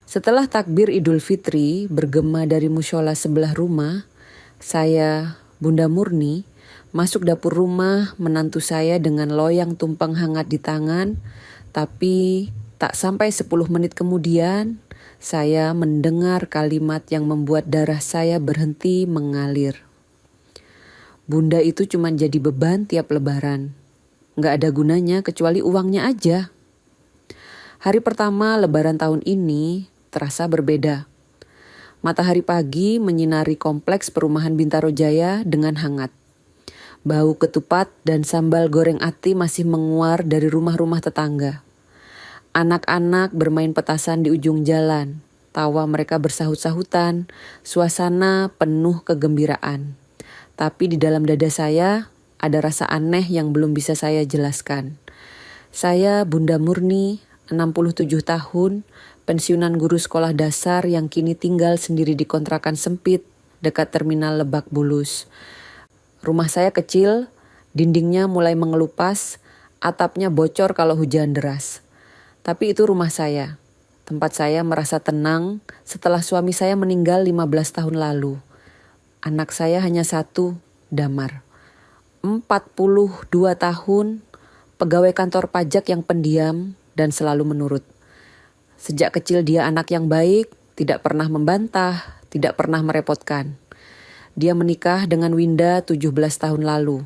Setelah takbir Idul Fitri bergema dari mushola sebelah rumah, saya, Bunda Murni, masuk dapur rumah menantu saya dengan loyang tumpeng hangat di tangan, tapi tak sampai 10 menit kemudian, saya mendengar kalimat yang membuat darah saya berhenti mengalir. Bunda itu cuma jadi beban tiap lebaran. Nggak ada gunanya kecuali uangnya aja. Hari pertama lebaran tahun ini terasa berbeda. Matahari pagi menyinari kompleks perumahan Bintaro Jaya dengan hangat. Bau ketupat dan sambal goreng ati masih menguar dari rumah-rumah tetangga. Anak-anak bermain petasan di ujung jalan. Tawa mereka bersahut-sahutan, suasana penuh kegembiraan. Tapi di dalam dada saya ada rasa aneh yang belum bisa saya jelaskan. Saya Bunda Murni, 67 tahun, pensiunan guru sekolah dasar yang kini tinggal sendiri di kontrakan sempit dekat terminal Lebak Bulus. Rumah saya kecil, dindingnya mulai mengelupas, atapnya bocor kalau hujan deras. Tapi itu rumah saya. Tempat saya merasa tenang setelah suami saya meninggal 15 tahun lalu. Anak saya hanya satu, Damar. 42 tahun, pegawai kantor pajak yang pendiam dan selalu menurut. Sejak kecil dia anak yang baik, tidak pernah membantah, tidak pernah merepotkan. Dia menikah dengan Winda 17 tahun lalu.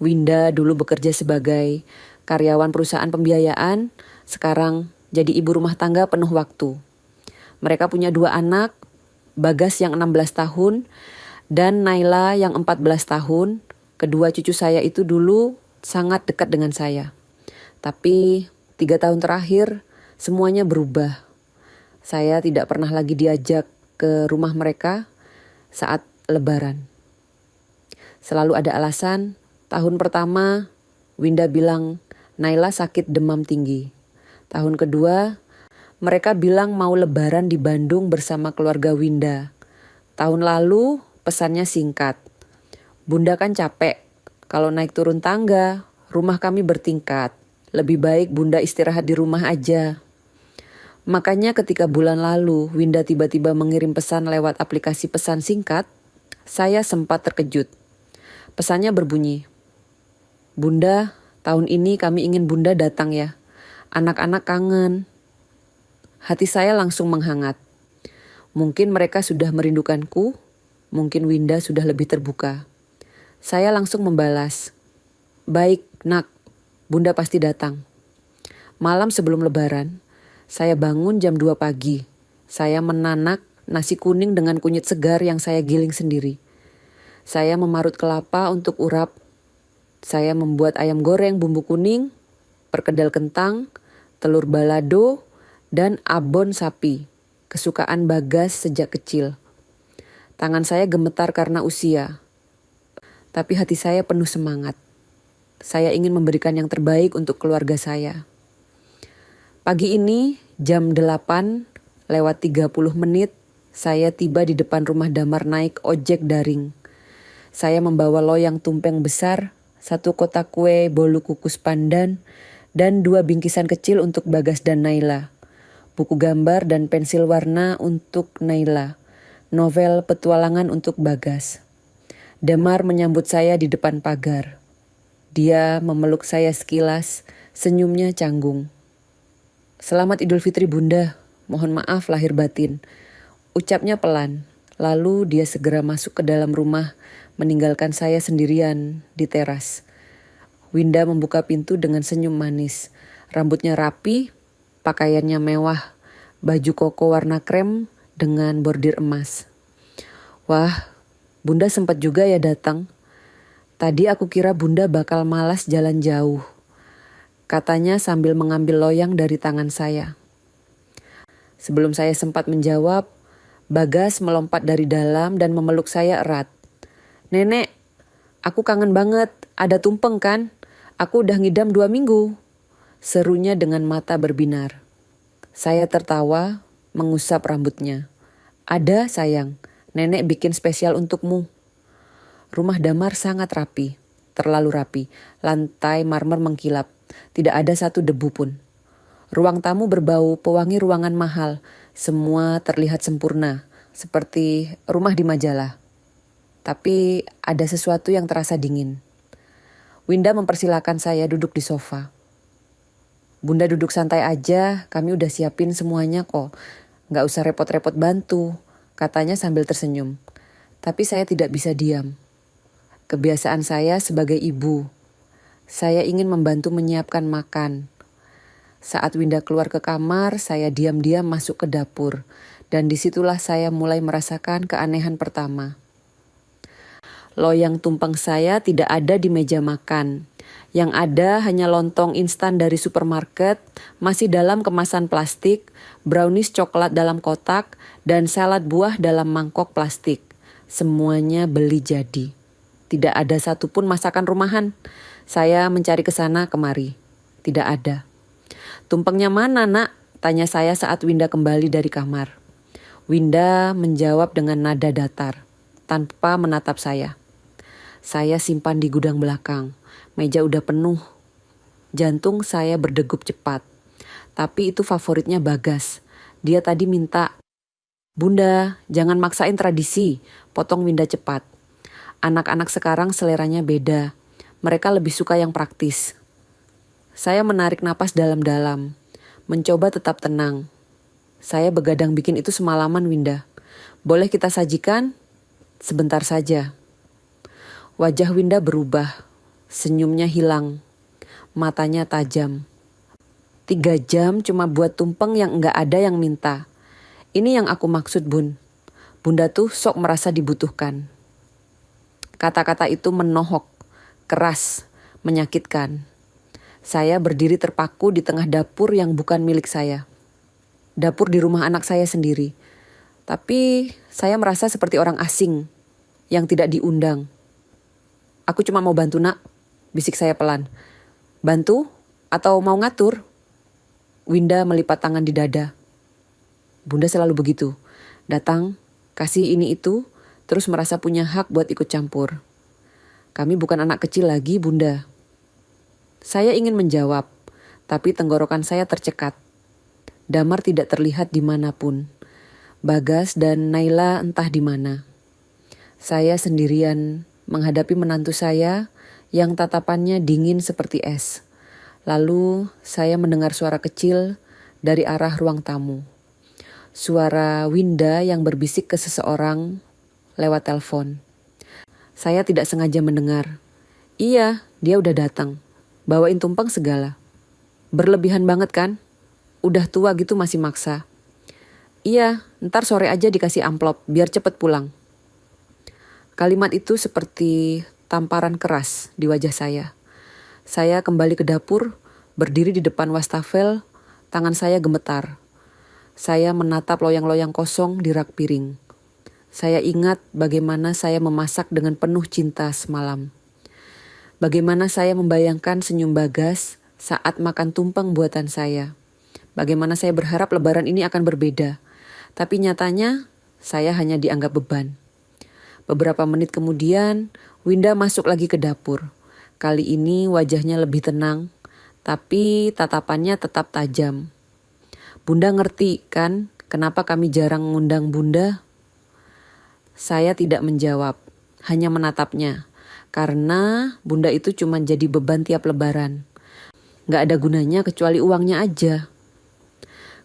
Winda dulu bekerja sebagai karyawan perusahaan pembiayaan, sekarang jadi ibu rumah tangga penuh waktu. Mereka punya 2 anak, Bagas yang 16 tahun dan Naila yang 14 tahun. Kedua cucu saya itu dulu sangat dekat dengan saya. Tapi 3 tahun terakhir semuanya berubah. Saya tidak pernah lagi diajak ke rumah mereka saat lebaran. Selalu ada alasan. Tahun pertama Winda bilang Naila sakit demam tinggi. Tahun kedua mereka bilang mau lebaran di Bandung bersama keluarga Winda. Tahun lalu pesannya singkat. Bunda kan capek. Kalau naik turun tangga, rumah kami bertingkat. Lebih baik Bunda istirahat di rumah aja. Makanya ketika bulan lalu Winda tiba-tiba mengirim pesan lewat aplikasi pesan singkat, saya sempat terkejut. Pesannya berbunyi, Bunda, tahun ini kami ingin Bunda datang ya. Anak-anak kangen. Hati saya langsung menghangat. Mungkin mereka sudah merindukanku, mungkin Winda sudah lebih terbuka. Saya langsung membalas, baik nak, Bunda pasti datang. Malam sebelum lebaran, saya bangun jam 2 pagi. Saya menanak nasi kuning dengan kunyit segar yang saya giling sendiri. Saya memarut kelapa untuk urap. Saya membuat ayam goreng bumbu kuning, perkedel kentang, telur balado, dan abon sapi, kesukaan Bagas sejak kecil. Tangan saya gemetar karena usia, tapi hati saya penuh semangat. Saya ingin memberikan yang terbaik untuk keluarga saya. Pagi ini, jam 8:30, saya tiba di depan rumah Damar naik ojek daring. Saya membawa loyang tumpeng besar, 1 kotak kue bolu kukus pandan, dan 2 bingkisan kecil untuk Bagas dan Naila. Buku gambar dan pensil warna untuk Naila. Novel petualangan untuk Bagas. Damar menyambut saya di depan pagar. Dia memeluk saya sekilas, senyumnya canggung. Selamat Idul Fitri Bunda, mohon maaf lahir batin. Ucapnya pelan, lalu dia segera masuk ke dalam rumah, meninggalkan saya sendirian di teras. Winda membuka pintu dengan senyum manis. Rambutnya rapi, pakaiannya mewah, baju koko warna krem dengan bordir emas. Wah, Bunda sempat juga ya datang. Tadi aku kira Bunda bakal malas jalan jauh. Katanya sambil mengambil loyang dari tangan saya. Sebelum saya sempat menjawab, Bagas melompat dari dalam dan memeluk saya erat. Nenek, aku kangen banget, ada tumpeng kan? Aku udah ngidam 2 minggu. Serunya dengan mata berbinar. Saya tertawa, mengusap rambutnya. Ada sayang, nenek bikin spesial untukmu. Rumah Damar sangat rapi, terlalu rapi. Lantai marmer mengkilap, tidak ada satu debu pun. Ruang tamu berbau pewangi ruangan mahal. Semua terlihat sempurna, seperti rumah di majalah. Tapi ada sesuatu yang terasa dingin. Winda mempersilahkan saya duduk di sofa. Bunda duduk santai aja, kami udah siapin semuanya kok. Gak usah repot-repot bantu, katanya sambil tersenyum. Tapi saya tidak bisa diam. Kebiasaan saya sebagai ibu. Saya ingin membantu menyiapkan makan. Saat Winda keluar ke kamar, saya diam-diam masuk ke dapur. Dan disitulah saya mulai merasakan keanehan pertama. Loyang tumpeng saya tidak ada di meja makan. Yang ada hanya lontong instan dari supermarket, masih dalam kemasan plastik, brownies coklat dalam kotak, dan salad buah dalam mangkok plastik. Semuanya beli jadi. Tidak ada satupun masakan rumahan. Saya mencari ke sana kemari. Tidak ada. Tumpengnya mana, Nak? Tanya saya saat Winda kembali dari kamar. Winda menjawab dengan nada datar, tanpa menatap saya. Saya simpan di gudang belakang. Meja udah penuh. Jantung saya berdegup cepat. Tapi itu favoritnya Bagas. Dia tadi minta, "Bunda, jangan maksain tradisi," potong Winda cepat. Anak-anak sekarang seleranya beda. Mereka lebih suka yang praktis. Saya menarik napas dalam-dalam. Mencoba tetap tenang. Saya begadang bikin itu semalaman, Winda. Boleh kita sajikan? Sebentar saja. Wajah Winda berubah. Senyumnya hilang. Matanya tajam. 3 jam cuma buat tumpeng yang enggak ada yang minta. Ini yang aku maksud, Bun. Bunda tuh sok merasa dibutuhkan. Kata-kata itu menohok, keras, menyakitkan. Saya berdiri terpaku di tengah dapur yang bukan milik saya. Dapur di rumah anak saya sendiri. Tapi saya merasa seperti orang asing yang tidak diundang. "Aku cuma mau bantu, Nak," bisik saya pelan. "Bantu? Atau mau ngatur?" Winda melipat tangan di dada. Bunda selalu begitu. Datang, kasih ini itu, terus merasa punya hak buat ikut campur. Kami bukan anak kecil lagi, Bunda. Saya ingin menjawab, tapi tenggorokan saya tercekat. Damar tidak terlihat dimanapun. Bagas dan Naila entah di mana. Saya sendirian menghadapi menantu saya yang tatapannya dingin seperti es. Lalu saya mendengar suara kecil dari arah ruang tamu. Suara Winda yang berbisik ke seseorang lewat telepon. Saya tidak sengaja mendengar. "Iya, dia udah datang. Bawain tumpeng segala. Berlebihan banget kan? Udah tua gitu masih maksa." "Iya, ntar sore aja dikasih amplop biar cepet pulang." Kalimat itu seperti tamparan keras di wajah saya. Saya kembali ke dapur, berdiri di depan wastafel, tangan saya gemetar. Saya menatap loyang-loyang kosong di rak piring. Saya ingat bagaimana saya memasak dengan penuh cinta semalam. Bagaimana saya membayangkan senyum Bagas saat makan tumpeng buatan saya. Bagaimana saya berharap lebaran ini akan berbeda. Tapi nyatanya saya hanya dianggap beban. Beberapa menit kemudian, Winda masuk lagi ke dapur. Kali ini wajahnya lebih tenang, tapi tatapannya tetap tajam. "Bunda ngerti kan kenapa kami jarang ngundang Bunda?" Saya tidak menjawab, hanya menatapnya. Karena Bunda itu cuma jadi beban tiap lebaran. Gak ada gunanya kecuali uangnya aja.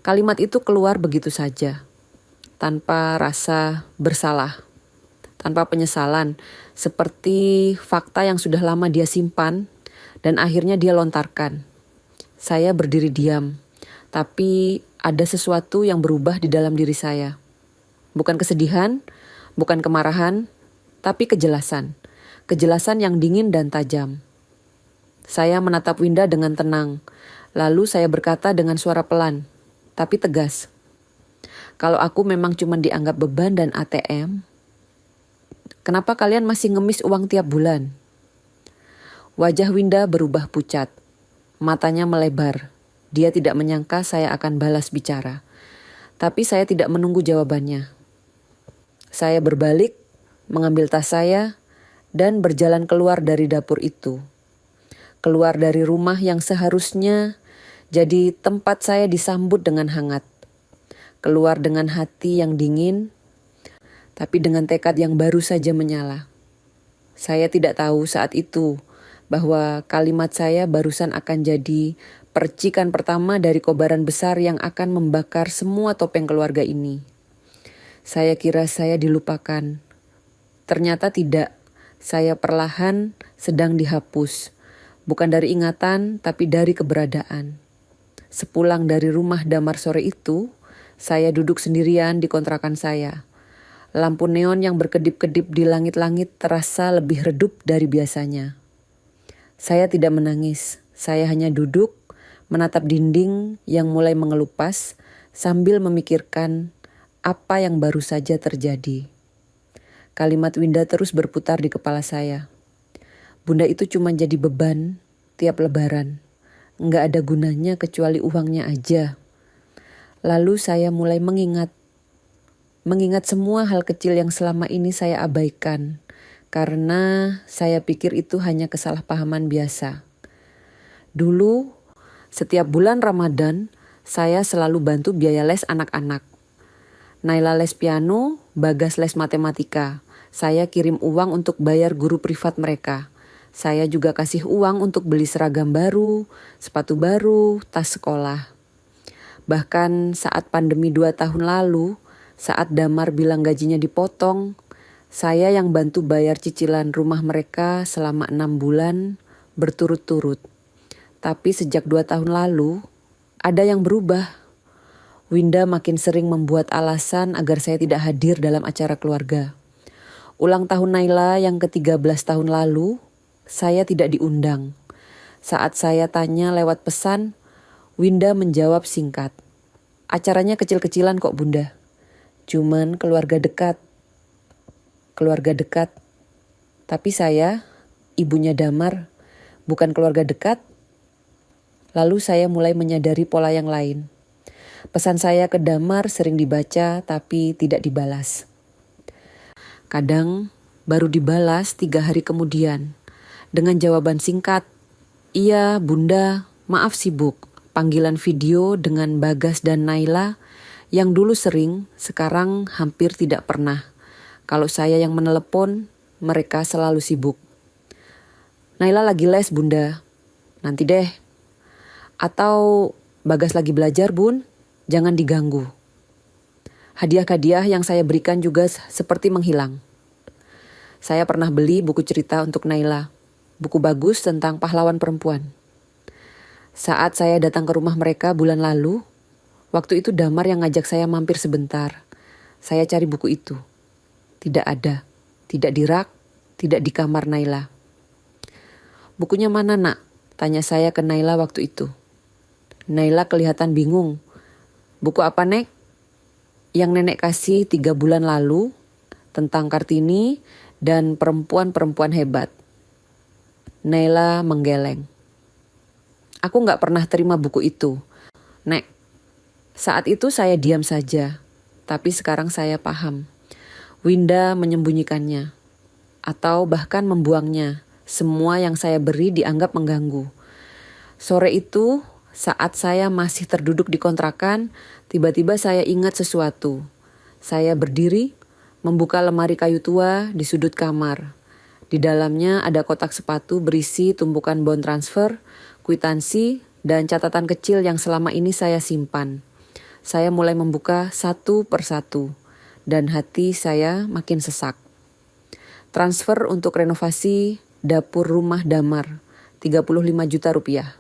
Kalimat itu keluar begitu saja, tanpa rasa bersalah, tanpa penyesalan, seperti fakta yang sudah lama dia simpan dan akhirnya dia lontarkan. Saya berdiri diam, tapi ada sesuatu yang berubah di dalam diri saya. Bukan kesedihan, bukan kemarahan, tapi kejelasan. Kejelasan yang dingin dan tajam. Saya menatap Winda dengan tenang. Lalu saya berkata dengan suara pelan, tapi tegas. "Kalau aku memang cuma dianggap beban dan ATM, kenapa kalian masih ngemis uang tiap bulan?" Wajah Winda berubah pucat. Matanya melebar. Dia tidak menyangka saya akan balas bicara. Tapi saya tidak menunggu jawabannya. Saya berbalik, mengambil tas saya, dan berjalan keluar dari dapur itu. Keluar dari rumah yang seharusnya jadi tempat saya disambut dengan hangat. keluar dengan hati yang dingin, tapi dengan tekad yang baru saja menyala. Saya tidak tahu saat itu bahwa kalimat saya barusan akan jadi percikan pertama dari kobaran besar yang akan membakar semua topeng keluarga ini. Saya kira saya dilupakan. Ternyata tidak. Saya perlahan sedang dihapus. Bukan dari ingatan, tapi dari keberadaan. Sepulang dari rumah damar sore itu, saya duduk sendirian di kontrakan saya. Lampu neon yang berkedip-kedip di langit-langit terasa lebih redup dari biasanya. Saya tidak menangis. Saya hanya duduk, menatap dinding yang mulai mengelupas sambil memikirkan apa yang baru saja terjadi. Kalimat Winda terus berputar di kepala saya. Bunda itu cuma jadi beban tiap lebaran. Nggak ada gunanya kecuali uangnya aja. Lalu saya mulai mengingat semua hal kecil yang selama ini saya abaikan. Karena saya pikir itu hanya kesalahpahaman biasa. Dulu, setiap bulan Ramadan, saya selalu bantu biaya les anak-anak. Naila les piano, Bagas les matematika. Saya kirim uang untuk bayar guru privat mereka. Saya juga kasih uang untuk beli seragam baru, sepatu baru, tas sekolah. Bahkan saat pandemi 2 tahun lalu, saat Damar bilang gajinya dipotong, saya yang bantu bayar cicilan rumah mereka selama 6 bulan berturut-turut. Tapi sejak 2 tahun lalu, ada yang berubah. Winda makin sering membuat alasan agar saya tidak hadir dalam acara keluarga. Ulang tahun Naila yang ke-13 tahun lalu, saya tidak diundang. Saat saya tanya lewat pesan, Winda menjawab singkat. Acaranya kecil-kecilan kok Bunda. Cuman keluarga dekat. Tapi saya, ibunya Damar, bukan keluarga dekat. Lalu saya mulai menyadari pola yang lain. Pesan saya ke Damar sering dibaca tapi tidak dibalas. Kadang baru dibalas 3 hari kemudian dengan jawaban singkat, "Iya Bunda, maaf sibuk." Panggilan video dengan Bagas dan Naila yang dulu sering, sekarang hampir tidak pernah. Kalau saya yang menelepon, mereka selalu sibuk. "Naila lagi les Bunda." "Nanti deh." Atau "Bagas lagi belajar Bun, jangan diganggu." Hadiah-hadiah yang saya berikan juga seperti menghilang. Saya pernah beli buku cerita untuk Naila, buku bagus tentang pahlawan perempuan. Saat saya datang ke rumah mereka bulan lalu, waktu itu Damar yang ngajak saya mampir sebentar. Saya cari buku itu. Tidak ada, tidak di rak, tidak di kamar Naila. "Bukunya mana nak?" tanya saya ke Naila waktu itu. Naila kelihatan bingung. "Buku apa Nek?" "Yang nenek kasih 3 bulan lalu, tentang Kartini dan perempuan-perempuan hebat." Naila menggeleng. "Aku gak pernah terima buku itu, Nek." Saat itu saya diam saja, tapi sekarang saya paham. Winda menyembunyikannya, atau bahkan membuangnya. Semua yang saya beri dianggap mengganggu. Sore itu, saat saya masih terduduk di kontrakan, tiba-tiba saya ingat sesuatu. Saya berdiri, membuka lemari kayu tua di sudut kamar. Di dalamnya ada kotak sepatu berisi tumpukan bon transfer, kwitansi, dan catatan kecil yang selama ini saya simpan. Saya mulai membuka satu persatu, dan hati saya makin sesak. Transfer untuk renovasi dapur rumah Damar, 35 juta rupiah.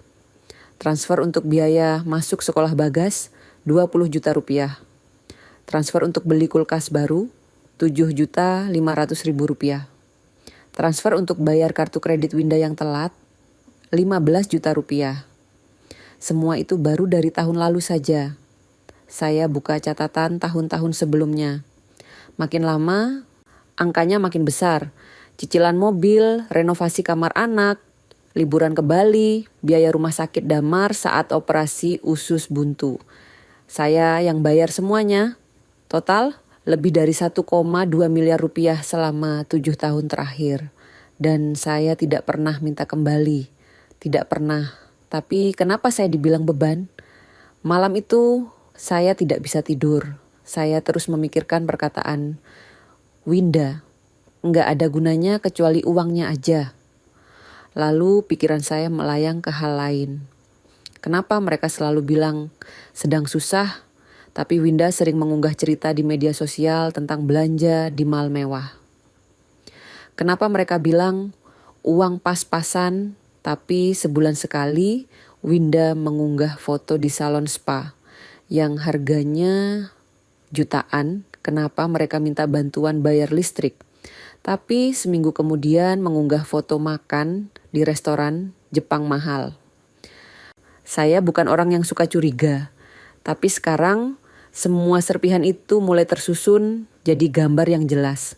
Transfer untuk biaya masuk sekolah Bagas, 20 juta rupiah. Transfer untuk beli kulkas baru, 7.500.000 rupiah. Transfer untuk bayar kartu kredit Winda yang telat, 15 juta rupiah. Semua itu baru dari tahun lalu saja. Saya buka catatan tahun-tahun sebelumnya. Makin lama, angkanya makin besar. Cicilan mobil, renovasi kamar anak, liburan ke Bali, biaya rumah sakit Damar saat operasi usus buntu. Saya yang bayar semuanya. Total lebih dari 1,2 miliar rupiah selama 7 tahun terakhir. Dan saya tidak pernah minta kembali. Tidak pernah. Tapi kenapa saya dibilang beban? Malam itu saya tidak bisa tidur. Saya terus memikirkan perkataan Winda, nggak ada gunanya kecuali uangnya aja. Lalu pikiran saya melayang ke hal lain. Kenapa mereka selalu bilang sedang susah, tapi Winda sering mengunggah cerita di media sosial tentang belanja di mall mewah? Kenapa mereka bilang uang pas-pasan, tapi sebulan sekali Winda mengunggah foto di salon spa yang harganya jutaan? Kenapa mereka minta bantuan bayar listrik? Tapi seminggu kemudian mengunggah foto makan di restoran Jepang mahal. Saya bukan orang yang suka curiga, tapi sekarang semua serpihan itu mulai tersusun jadi gambar yang jelas.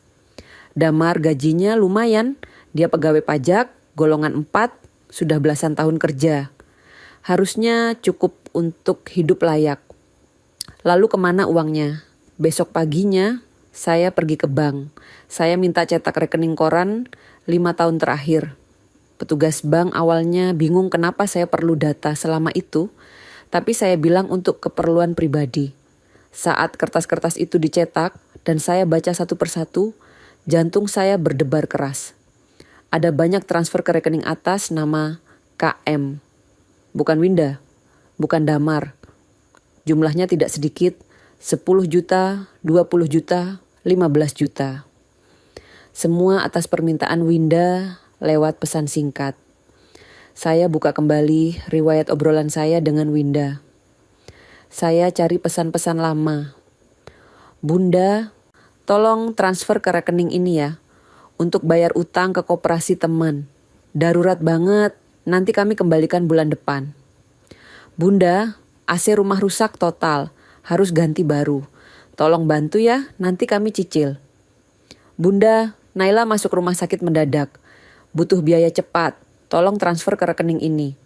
Damar gajinya lumayan, dia pegawai pajak, golongan 4, sudah belasan tahun kerja. Harusnya cukup untuk hidup layak. Lalu kemana uangnya? Besok paginya saya pergi ke bank. Saya minta cetak rekening koran 5 tahun terakhir. Petugas bank awalnya bingung kenapa saya perlu data selama itu, tapi saya bilang untuk keperluan pribadi. Saat kertas-kertas itu dicetak dan saya baca satu persatu, jantung saya berdebar keras. Ada banyak transfer ke rekening atas nama KM. Bukan Winda, bukan Damar. Jumlahnya tidak sedikit, 10 juta, 20 juta, 15 juta. Semua atas permintaan Winda lewat pesan singkat. Saya buka kembali riwayat obrolan saya dengan Winda. Saya cari pesan-pesan lama. Bunda, tolong transfer ke rekening ini ya, untuk bayar utang ke koperasi teman. Darurat banget, nanti kami kembalikan bulan depan. Bunda, AC rumah rusak total. Harus ganti baru. Tolong bantu ya, nanti kami cicil. Bunda, Naila masuk rumah sakit mendadak. Butuh biaya cepat, tolong transfer ke rekening ini.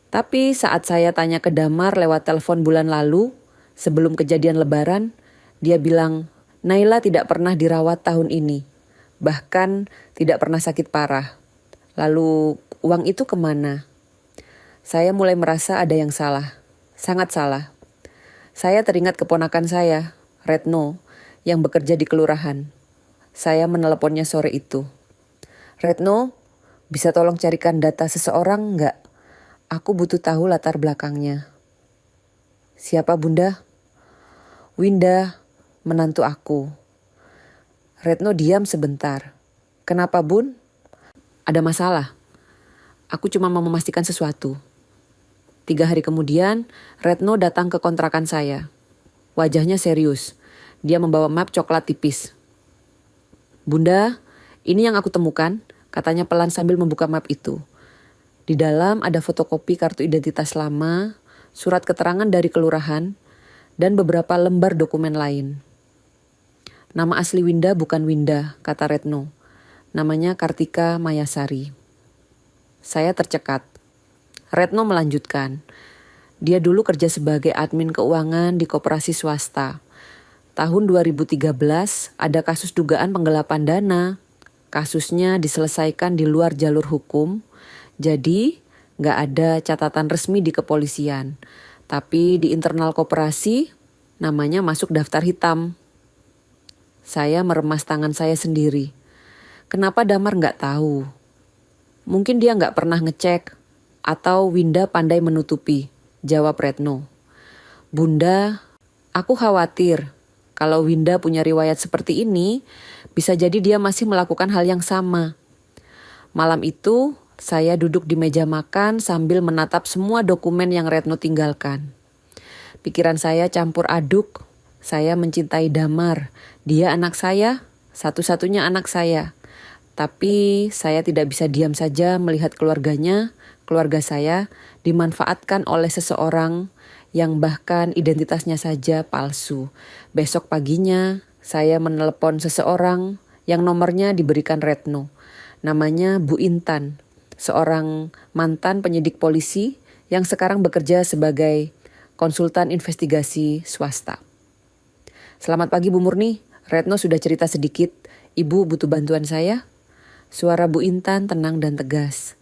Tapi saat saya tanya ke Damar lewat telepon bulan lalu, sebelum kejadian lebaran, dia bilang, Naila tidak pernah dirawat tahun ini. Bahkan tidak pernah sakit parah. Lalu uang itu kemana? Saya mulai merasa ada yang salah. Sangat salah. Saya teringat keponakan saya, Retno, yang bekerja di kelurahan. Saya meneleponnya sore itu. Retno, bisa tolong carikan data seseorang enggak? Aku butuh tahu latar belakangnya. Siapa Bunda? Winda, menantu aku. Retno diam sebentar. Kenapa Bun? Ada masalah. Aku cuma mau memastikan sesuatu. 3 hari kemudian, Retno datang ke kontrakan saya. Wajahnya serius. Dia membawa map coklat tipis. Bunda, ini yang aku temukan, katanya pelan sambil membuka map itu. Di dalam ada fotokopi kartu identitas lama, surat keterangan dari kelurahan, dan beberapa lembar dokumen lain. Nama asli Winda bukan Winda, kata Retno. Namanya Kartika Mayasari. Saya tercekat. Retno melanjutkan. Dia dulu kerja sebagai admin keuangan di koperasi swasta. Tahun 2013 ada kasus dugaan penggelapan dana. Kasusnya diselesaikan di luar jalur hukum. Jadi gak ada catatan resmi di kepolisian. Tapi di internal koperasi namanya masuk daftar hitam. Saya meremas tangan saya sendiri. Kenapa Damar gak tahu? Mungkin dia gak pernah ngecek. Atau Winda pandai menutupi, jawab Retno. Bunda, aku khawatir kalau Winda punya riwayat seperti ini, bisa jadi dia masih melakukan hal yang sama. Malam itu, saya duduk di meja makan sambil menatap semua dokumen yang Retno tinggalkan. Pikiran saya campur aduk. Saya mencintai Damar. Dia anak saya, satu-satunya anak saya. Tapi saya tidak bisa diam saja melihat keluarga saya dimanfaatkan oleh seseorang yang bahkan identitasnya saja palsu. Besok paginya saya menelepon seseorang yang nomornya diberikan Retno. Namanya Bu Intan, seorang mantan penyidik polisi yang sekarang bekerja sebagai konsultan investigasi swasta. Selamat pagi Bu Murni, Retno sudah cerita sedikit. Ibu butuh bantuan saya? Suara Bu Intan tenang dan tegas.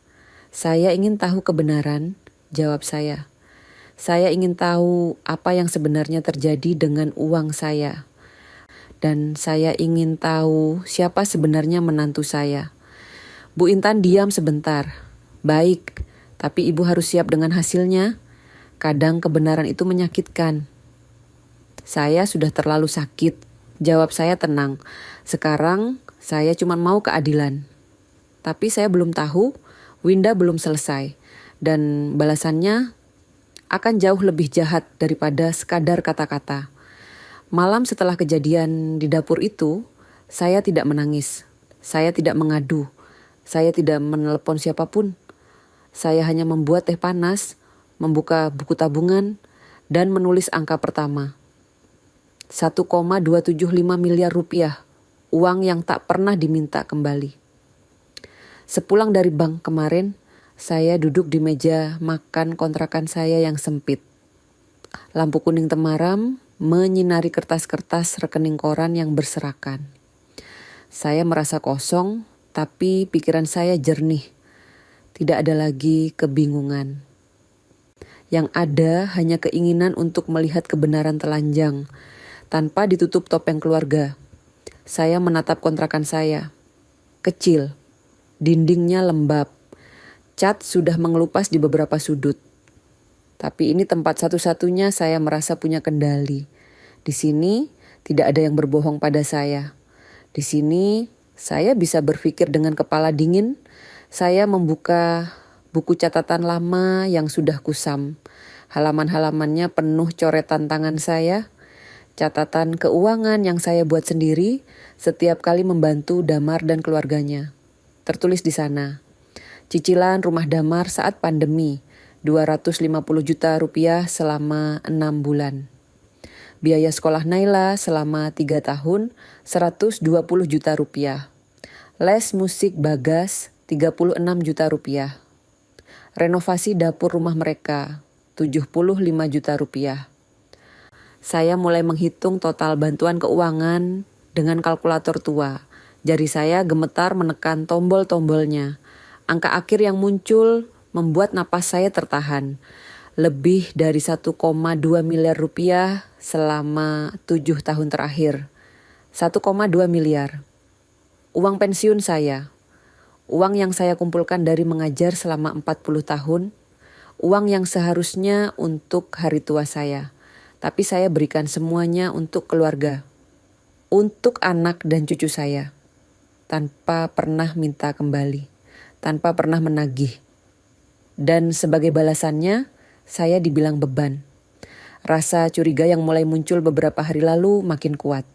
Saya ingin tahu kebenaran, jawab saya. Saya ingin tahu apa yang sebenarnya terjadi dengan uang saya. Dan saya ingin tahu siapa sebenarnya menantu saya. Bu Intan diam sebentar. Baik, tapi ibu harus siap dengan hasilnya. Kadang kebenaran itu menyakitkan. Saya sudah terlalu sakit. Jawab saya tenang. Sekarang saya cuma mau keadilan. Tapi saya belum tahu, Winda belum selesai. Dan balasannya akan jauh lebih jahat daripada sekadar kata-kata. Malam setelah kejadian di dapur itu, saya tidak menangis. Saya tidak mengadu. Saya tidak menelepon siapapun. Saya hanya membuat teh panas, membuka buku tabungan, dan menulis angka pertama. 1,275 miliar rupiah, uang yang tak pernah diminta kembali. Sepulang dari bank kemarin, saya duduk di meja makan kontrakan saya yang sempit. Lampu kuning temaram menyinari kertas-kertas rekening koran yang berserakan. Saya merasa kosong, tapi pikiran saya jernih. Tidak ada lagi kebingungan. Yang ada hanya keinginan untuk melihat kebenaran telanjang, tanpa ditutup topeng keluarga. Saya menatap kontrakan saya. Kecil, dindingnya lembab, cat sudah mengelupas di beberapa sudut. Tapi ini tempat satu-satunya saya merasa punya kendali. Di sini tidak ada yang berbohong pada saya. Di sini saya bisa berpikir dengan kepala dingin. Saya membuka buku catatan lama yang sudah kusam. Halaman-halamannya penuh coretan tangan saya. Catatan keuangan yang saya buat sendiri setiap kali membantu Damar dan keluarganya. Tertulis di sana, cicilan rumah Damar saat pandemi, 250 juta rupiah selama 6 bulan. Biaya sekolah Naila selama 3 tahun, 120 juta rupiah. Les musik Bagas, 36 juta rupiah. Renovasi dapur rumah mereka, 75 juta rupiah. Saya mulai menghitung total bantuan keuangan dengan kalkulator tua. Jari saya gemetar menekan tombol-tombolnya. Angka akhir yang muncul membuat napas saya tertahan. Lebih dari 1,2 miliar rupiah selama 7 tahun terakhir. 1,2 miliar. Uang pensiun saya. Uang yang saya kumpulkan dari mengajar selama 40 tahun. Uang yang seharusnya untuk hari tua saya. Tapi saya berikan semuanya untuk keluarga. Untuk anak dan cucu saya. Tanpa pernah minta kembali, tanpa pernah menagih. Dan sebagai balasannya, saya dibilang beban. Rasa curiga yang mulai muncul beberapa hari lalu makin kuat.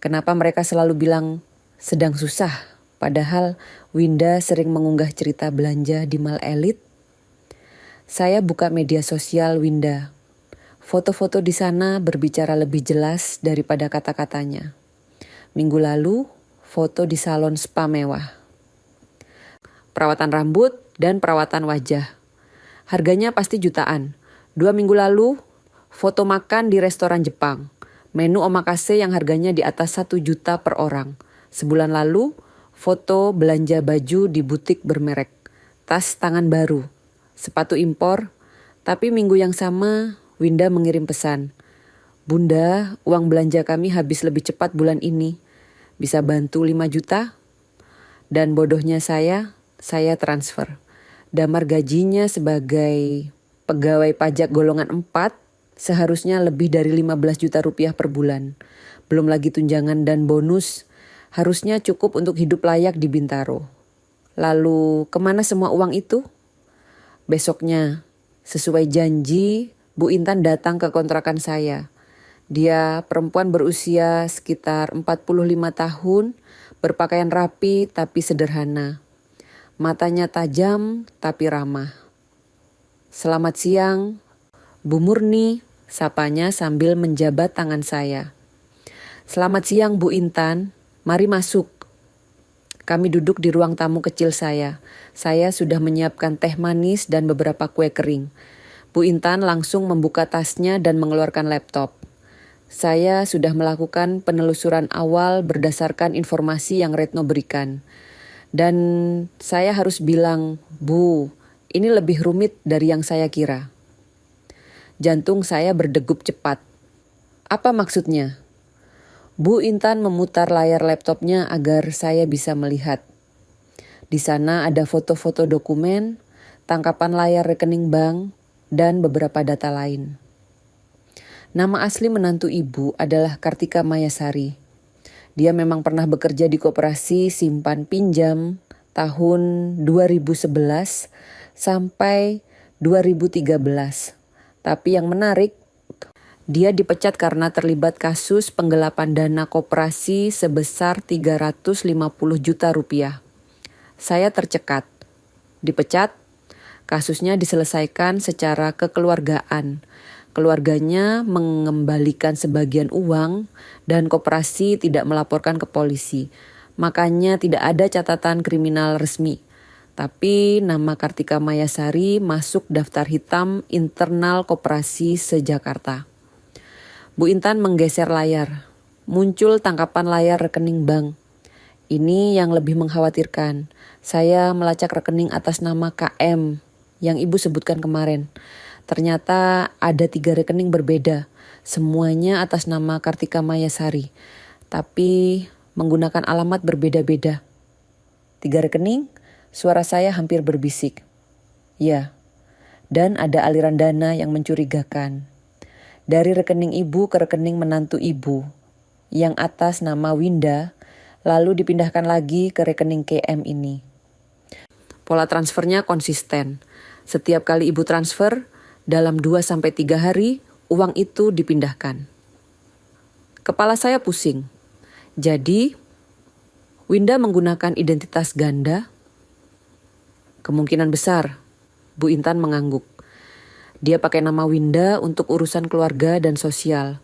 Kenapa mereka selalu bilang sedang susah, padahal Winda sering mengunggah cerita belanja di mall elit? Saya buka media sosial Winda. Foto-foto di sana berbicara lebih jelas daripada kata-katanya. Minggu lalu, foto di salon spa mewah. Perawatan rambut dan perawatan wajah. Harganya pasti jutaan. 2 minggu lalu, foto makan di restoran Jepang. Menu omakase yang harganya di atas 1 juta per orang. Sebulan lalu, foto belanja baju di butik bermerek. Tas tangan baru. Sepatu impor. Tapi minggu yang sama, Winda mengirim pesan. Bunda, uang belanja kami habis lebih cepat bulan ini. Bisa bantu 5 juta? Dan bodohnya saya transfer. Damar gajinya sebagai pegawai pajak golongan 4 seharusnya lebih dari 15 juta rupiah per bulan. Belum lagi tunjangan dan bonus, harusnya cukup untuk hidup layak di Bintaro. Lalu kemana semua uang itu? Besoknya, sesuai janji, Bu Intan datang ke kontrakan saya. Dia perempuan berusia sekitar 45 tahun, berpakaian rapi tapi sederhana. Matanya tajam tapi ramah. Selamat siang, Bu Murni, sapanya sambil menjabat tangan saya. Selamat siang Bu Intan, mari masuk. Kami duduk di ruang tamu kecil saya. Saya sudah menyiapkan teh manis dan beberapa kue kering. Bu Intan langsung membuka tasnya dan mengeluarkan laptop. Saya sudah melakukan penelusuran awal berdasarkan informasi yang Retno berikan. Dan saya harus bilang, Bu, ini lebih rumit dari yang saya kira. Jantung saya berdegup cepat. Apa maksudnya? Bu Intan memutar layar laptopnya agar saya bisa melihat. Di sana ada foto-foto dokumen, tangkapan layar rekening bank, dan beberapa data lain. Nama asli menantu ibu adalah Kartika Mayasari. Dia memang pernah bekerja di koperasi simpan pinjam tahun 2011 sampai 2013. Tapi yang menarik, dia dipecat karena terlibat kasus penggelapan dana koperasi sebesar 350 juta rupiah. Saya tercekat. Dipecat, kasusnya diselesaikan secara kekeluargaan. Keluarganya mengembalikan sebagian uang dan koperasi tidak melaporkan ke polisi. Makanya tidak ada catatan kriminal resmi. Tapi nama Kartika Mayasari masuk daftar hitam internal koperasi se-Jakarta. Bu Intan menggeser layar. Muncul tangkapan layar rekening bank. Ini yang lebih mengkhawatirkan. Saya melacak rekening atas nama KM yang ibu sebutkan kemarin. Ternyata ada 3 rekening berbeda, semuanya atas nama Kartika Mayasari, tapi menggunakan alamat berbeda-beda. 3 rekening, suara saya hampir berbisik. Ya, dan ada aliran dana yang mencurigakan. Dari rekening ibu ke rekening menantu ibu, yang atas nama Winda, lalu dipindahkan lagi ke rekening KM ini. Pola transfernya konsisten. Setiap kali ibu transfer, dalam 2-3 hari, uang itu dipindahkan. Kepala saya pusing. Jadi, Winda menggunakan identitas ganda? Kemungkinan besar, Bu Intan mengangguk. Dia pakai nama Winda untuk urusan keluarga dan sosial.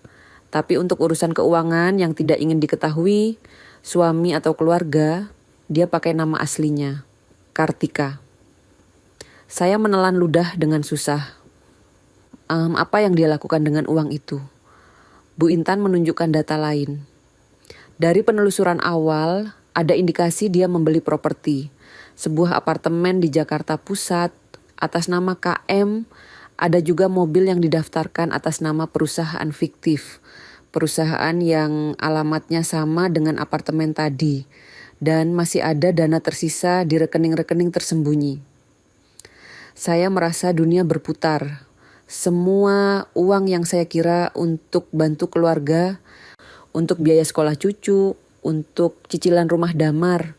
Tapi untuk urusan keuangan yang tidak ingin diketahui, suami atau keluarga, dia pakai nama aslinya, Kartika. Saya menelan ludah dengan susah. Apa yang dia lakukan dengan uang itu? Bu Intan menunjukkan data lain. Dari penelusuran awal, ada indikasi dia membeli properti. Sebuah apartemen di Jakarta Pusat, atas nama KM, ada juga mobil yang didaftarkan atas nama perusahaan fiktif. Perusahaan yang alamatnya sama dengan apartemen tadi. Dan masih ada dana tersisa di rekening-rekening tersembunyi. Saya merasa dunia berputar. Semua uang yang saya kira untuk bantu keluarga, untuk biaya sekolah cucu, untuk cicilan rumah damar,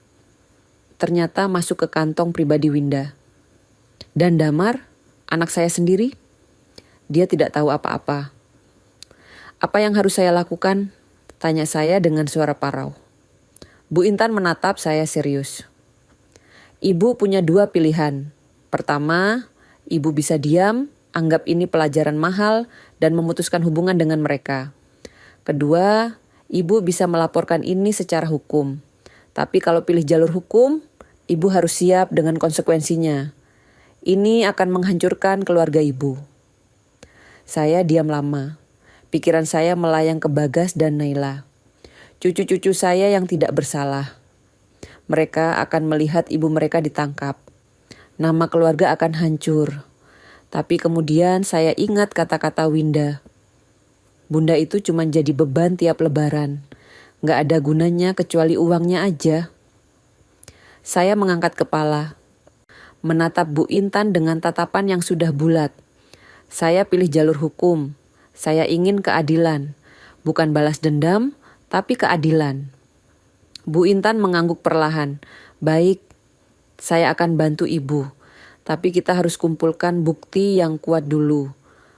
ternyata masuk ke kantong pribadi Winda. Dan Damar, anak saya sendiri, dia tidak tahu apa-apa. Apa yang harus saya lakukan? Tanya saya dengan suara parau. Bu Intan menatap saya serius. Ibu punya 2 pilihan. Pertama, ibu bisa diam, anggap ini pelajaran mahal, dan memutuskan hubungan dengan mereka. Kedua, ibu bisa melaporkan ini secara hukum. Tapi kalau pilih jalur hukum, ibu harus siap dengan konsekuensinya. Ini akan menghancurkan keluarga ibu. Saya diam lama. Pikiran saya melayang ke Bagas dan Naila. Cucu-cucu saya yang tidak bersalah. Mereka akan melihat ibu mereka ditangkap. Nama keluarga akan hancur. Tapi kemudian saya ingat kata-kata Winda. Bunda itu cuma jadi beban tiap lebaran. Gak ada gunanya kecuali uangnya aja. Saya mengangkat kepala. Menatap Bu Intan dengan tatapan yang sudah bulat. Saya pilih jalur hukum. Saya ingin keadilan. Bukan balas dendam, tapi keadilan. Bu Intan mengangguk perlahan. Baik, saya akan bantu ibu. Tapi kita harus kumpulkan bukti yang kuat dulu.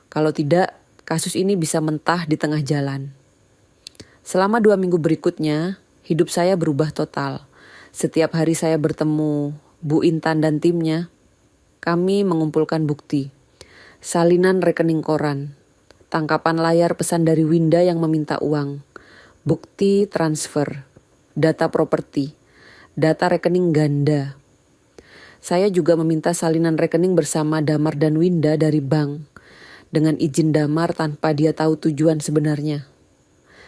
Kalau tidak, kasus ini bisa mentah di tengah jalan. Selama 2 minggu berikutnya, hidup saya berubah total. Setiap hari saya bertemu Bu Intan dan timnya. Kami mengumpulkan bukti. Salinan rekening koran. Tangkapan layar pesan dari Winda yang meminta uang. Bukti transfer. Data properti. Data rekening ganda. Saya juga meminta salinan rekening bersama Damar dan Winda dari bank. Dengan izin Damar tanpa dia tahu tujuan sebenarnya.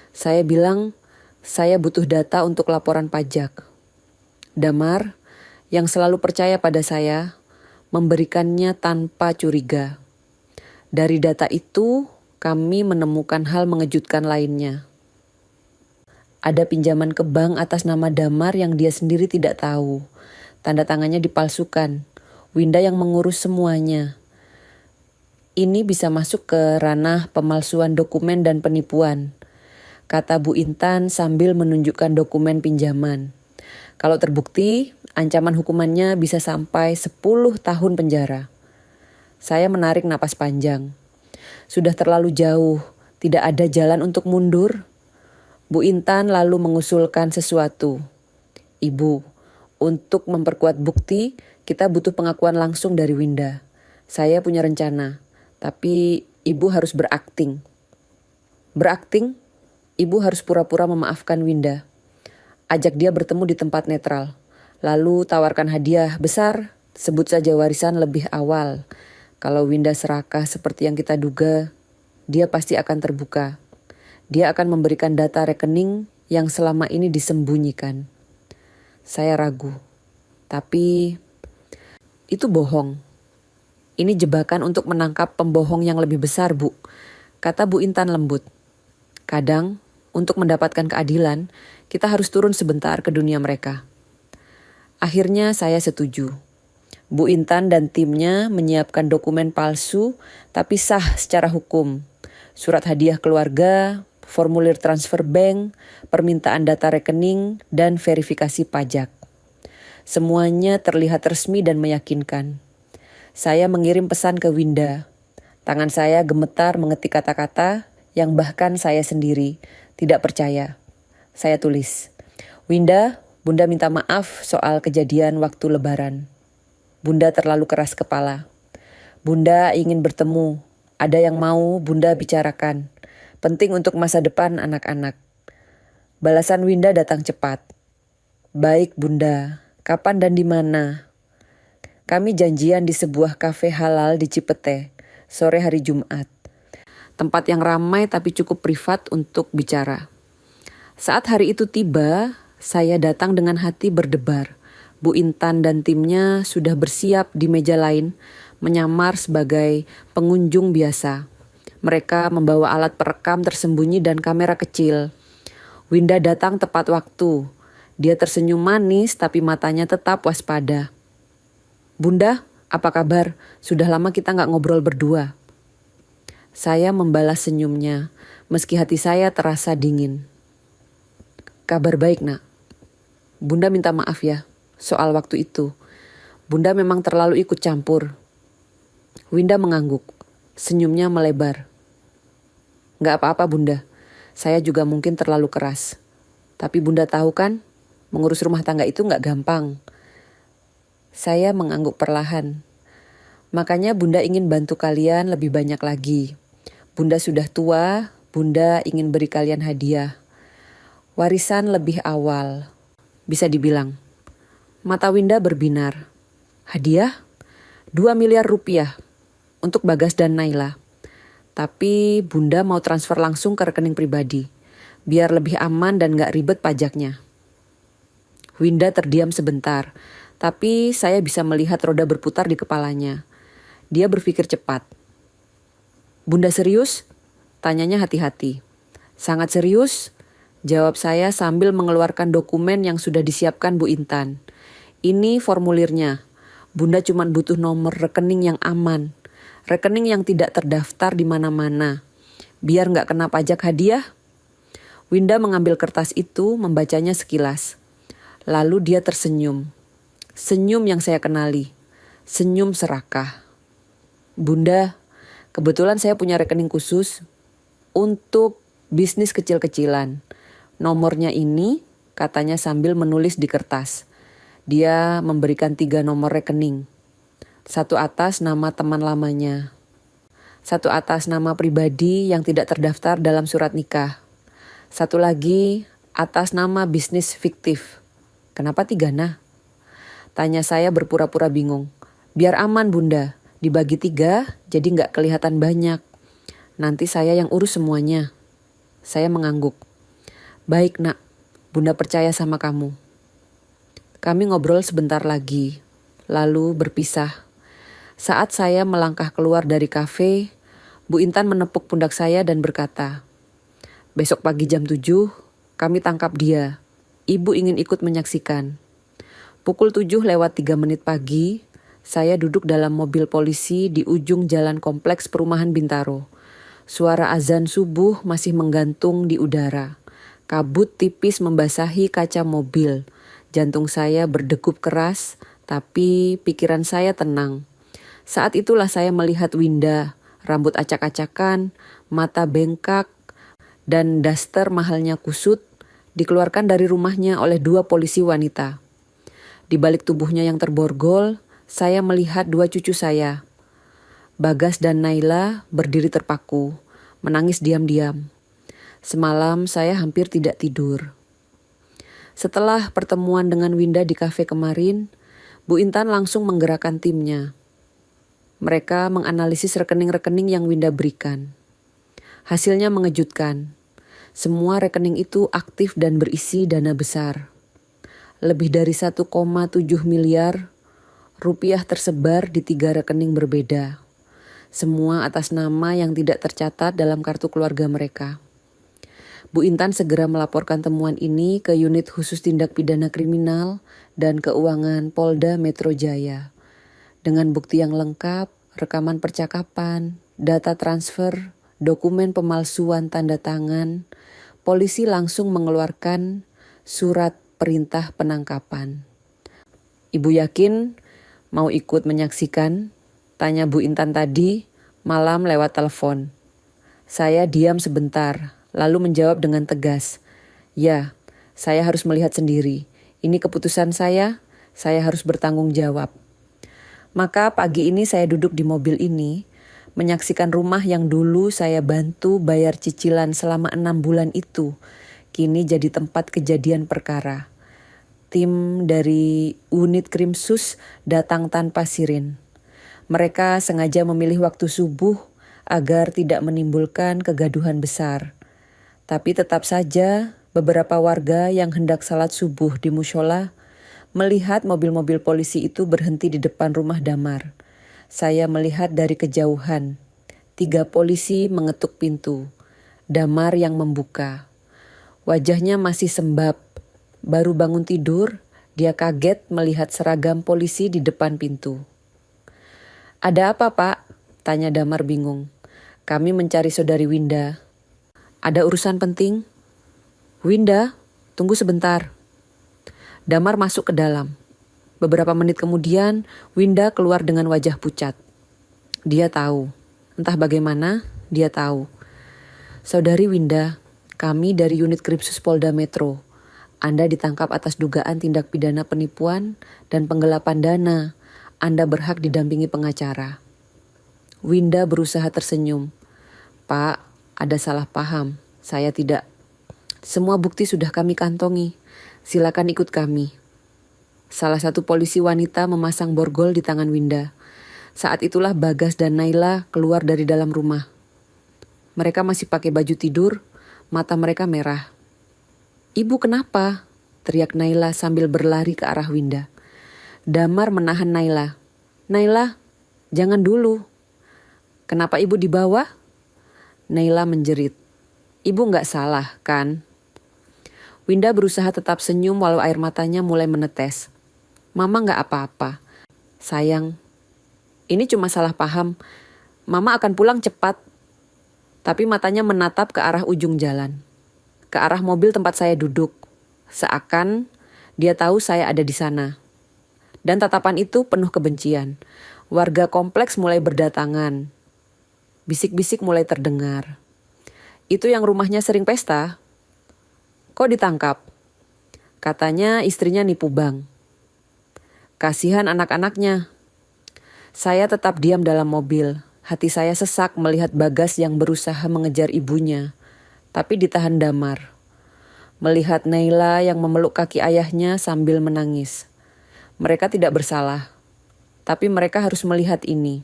Saya bilang, saya butuh data untuk laporan pajak. Damar, yang selalu percaya pada saya, memberikannya tanpa curiga. Dari data itu, kami menemukan hal mengejutkan lainnya. Ada pinjaman ke bank atas nama Damar yang dia sendiri tidak tahu. Tanda tangannya dipalsukan. Winda yang mengurus semuanya. Ini bisa masuk ke ranah pemalsuan dokumen dan penipuan, kata Bu Intan sambil menunjukkan dokumen pinjaman. Kalau terbukti, ancaman hukumannya bisa sampai 10 tahun penjara. Saya menarik napas panjang. Sudah terlalu jauh, tidak ada jalan untuk mundur. Bu Intan lalu mengusulkan sesuatu. Ibu, untuk memperkuat bukti, kita butuh pengakuan langsung dari Winda. Saya punya rencana, tapi ibu harus berakting. Berakting? Ibu harus pura-pura memaafkan Winda. Ajak dia bertemu di tempat netral. Lalu tawarkan hadiah besar, sebut saja warisan lebih awal. Kalau Winda serakah seperti yang kita duga, dia pasti akan terbuka. Dia akan memberikan data rekening yang selama ini disembunyikan. Saya ragu, tapi itu bohong. Ini jebakan untuk menangkap pembohong yang lebih besar, Bu, kata Bu Intan lembut. Kadang, untuk mendapatkan keadilan, kita harus turun sebentar ke dunia mereka. Akhirnya saya setuju. Bu Intan dan timnya menyiapkan dokumen palsu tapi sah secara hukum. Surat hadiah keluarga, formulir transfer bank, permintaan data rekening, dan verifikasi pajak. Semuanya terlihat resmi dan meyakinkan. Saya mengirim pesan ke Winda. Tangan saya gemetar mengetik kata-kata yang bahkan saya sendiri tidak percaya. Saya tulis, Winda, Bunda minta maaf soal kejadian waktu Lebaran. Bunda terlalu keras kepala. Bunda ingin bertemu. Ada yang mau Bunda bicarakan. Penting untuk masa depan anak-anak. Balasan Winda datang cepat. Baik Bunda, kapan dan di mana? Kami janjian di sebuah kafe halal di Cipete, sore hari Jumat. Tempat yang ramai tapi cukup privat untuk bicara. Saat hari itu tiba, saya datang dengan hati berdebar. Bu Intan dan timnya sudah bersiap di meja lain, menyamar sebagai pengunjung biasa. Mereka membawa alat perekam tersembunyi dan kamera kecil. Winda datang tepat waktu. Dia tersenyum manis tapi matanya tetap waspada. Bunda, apa kabar? Sudah lama kita gak ngobrol berdua. Saya membalas senyumnya, meski hati saya terasa dingin. Kabar baik, Nak. Bunda minta maaf ya. Soal waktu itu, Bunda memang terlalu ikut campur. Winda mengangguk, senyumnya melebar. Gak apa-apa Bunda, saya juga mungkin terlalu keras. Tapi Bunda tahu kan, mengurus rumah tangga itu gak gampang. Saya mengangguk perlahan. Makanya Bunda ingin bantu kalian lebih banyak lagi. Bunda sudah tua, Bunda ingin beri kalian hadiah. Warisan lebih awal, bisa dibilang. Mata Winda berbinar. Hadiah? 2 miliar rupiah untuk Bagas dan Naila. Tapi Bunda mau transfer langsung ke rekening pribadi. Biar lebih aman dan gak ribet pajaknya. Winda terdiam sebentar. Tapi saya bisa melihat roda berputar di kepalanya. Dia berpikir cepat. Bunda serius? Tanyanya hati-hati. Sangat serius? Jawab saya sambil mengeluarkan dokumen yang sudah disiapkan Bu Intan. Ini formulirnya. Bunda cuma butuh nomor rekening yang aman. Rekening yang tidak terdaftar di mana-mana. Biar gak kena pajak hadiah. Winda mengambil kertas itu, membacanya sekilas. Lalu dia tersenyum. Senyum yang saya kenali. Senyum serakah. Bunda, kebetulan saya punya rekening khusus untuk bisnis kecil-kecilan. Nomornya ini, katanya sambil menulis di kertas. Dia memberikan 3 nomor rekening. 1 atas nama teman lamanya. 1 atas nama pribadi yang tidak terdaftar dalam surat nikah. 1 lagi atas nama bisnis fiktif. Kenapa 3 nah? Tanya saya berpura-pura bingung. Biar aman Bunda, dibagi 3 jadi gak kelihatan banyak. Nanti saya yang urus semuanya. Saya mengangguk. Baik Nak, Bunda percaya sama kamu. Kami ngobrol sebentar lagi, lalu berpisah. Saat saya melangkah keluar dari kafe, Bu Intan menepuk pundak saya dan berkata, "Besok pagi jam 7, kami tangkap dia. Ibu ingin ikut menyaksikan." Pukul 7:03 pagi, saya duduk dalam mobil polisi di ujung jalan kompleks perumahan Bintaro. Suara azan subuh masih menggantung di udara. Kabut tipis membasahi kaca mobil. Jantung saya berdegup keras, tapi pikiran saya tenang. Saat itulah saya melihat Winda, rambut acak-acakan, mata bengkak, dan daster mahalnya kusut, dikeluarkan dari rumahnya oleh 2 polisi wanita. Di balik tubuhnya yang terborgol, saya melihat 2 cucu saya. Bagas dan Naila berdiri terpaku, menangis diam-diam. Semalam saya hampir tidak tidur. Setelah pertemuan dengan Winda di kafe kemarin, Bu Intan langsung menggerakkan timnya. Mereka menganalisis rekening-rekening yang Winda berikan. Hasilnya mengejutkan. Semua rekening itu aktif dan berisi dana besar. Lebih dari 1,7 miliar rupiah tersebar di 3 rekening berbeda. Semua atas nama yang tidak tercatat dalam kartu keluarga mereka. Bu Intan segera melaporkan temuan ini ke Unit Khusus Tindak Pidana Kriminal dan Keuangan Polda Metro Jaya. Dengan bukti yang lengkap, rekaman percakapan, data transfer, dokumen pemalsuan tanda tangan, polisi langsung mengeluarkan surat perintah penangkapan. "Ibu yakin mau ikut menyaksikan?" tanya Bu Intan tadi malam lewat telepon. Saya diam sebentar, lalu menjawab dengan tegas, "Ya, saya harus melihat sendiri. Ini keputusan saya harus bertanggung jawab." Maka pagi ini saya duduk di mobil ini, menyaksikan rumah yang dulu saya bantu bayar cicilan selama 6 bulan itu, kini jadi tempat kejadian perkara. Tim dari unit Krimsus datang tanpa sirin. Mereka sengaja memilih waktu subuh agar tidak menimbulkan kegaduhan besar. Tapi tetap saja beberapa warga yang hendak salat subuh di mushola melihat mobil-mobil polisi itu berhenti di depan rumah Damar. Saya melihat dari kejauhan. 3 polisi mengetuk pintu. Damar yang membuka. Wajahnya masih sembab. Baru bangun tidur, dia kaget melihat seragam polisi di depan pintu. "Ada apa, Pak?" tanya Damar bingung. "Kami mencari saudari Winda." "Ada urusan penting?" "Winda, tunggu sebentar." Damar masuk ke dalam. Beberapa menit kemudian, Winda keluar dengan wajah pucat. Dia tahu. Entah bagaimana, dia tahu. "Saudari Winda, kami dari unit Krimsus Polda Metro. Anda ditangkap atas dugaan tindak pidana penipuan dan penggelapan dana. Anda berhak didampingi pengacara." Winda berusaha tersenyum. "Pak, ada salah paham. Saya tidak. Semua bukti sudah kami kantongi. Silakan ikut kami." Salah satu polisi wanita memasang borgol di tangan Winda. Saat itulah Bagas dan Naila keluar dari dalam rumah. Mereka masih pakai baju tidur, mata mereka merah. "Ibu kenapa?" teriak Naila sambil berlari ke arah Winda. Damar menahan Naila. "Naila, jangan dulu." "Kenapa ibu di bawah?" Naila menjerit. "Ibu nggak salah, kan?" Winda berusaha tetap senyum walau air matanya mulai menetes. "Mama nggak apa-apa. Sayang, ini cuma salah paham. Mama akan pulang cepat." Tapi matanya menatap ke arah ujung jalan. Ke arah mobil tempat saya duduk. Seakan dia tahu saya ada di sana. Dan tatapan itu penuh kebencian. Warga kompleks mulai berdatangan. Bisik-bisik mulai terdengar. "Itu yang rumahnya sering pesta? Kok ditangkap?" "Katanya istrinya nipu bank." "Kasihan anak-anaknya." Saya tetap diam dalam mobil. Hati saya sesak melihat Bagas yang berusaha mengejar ibunya, tapi ditahan Damar. Melihat Naila yang memeluk kaki ayahnya sambil menangis. Mereka tidak bersalah, tapi mereka harus melihat ini.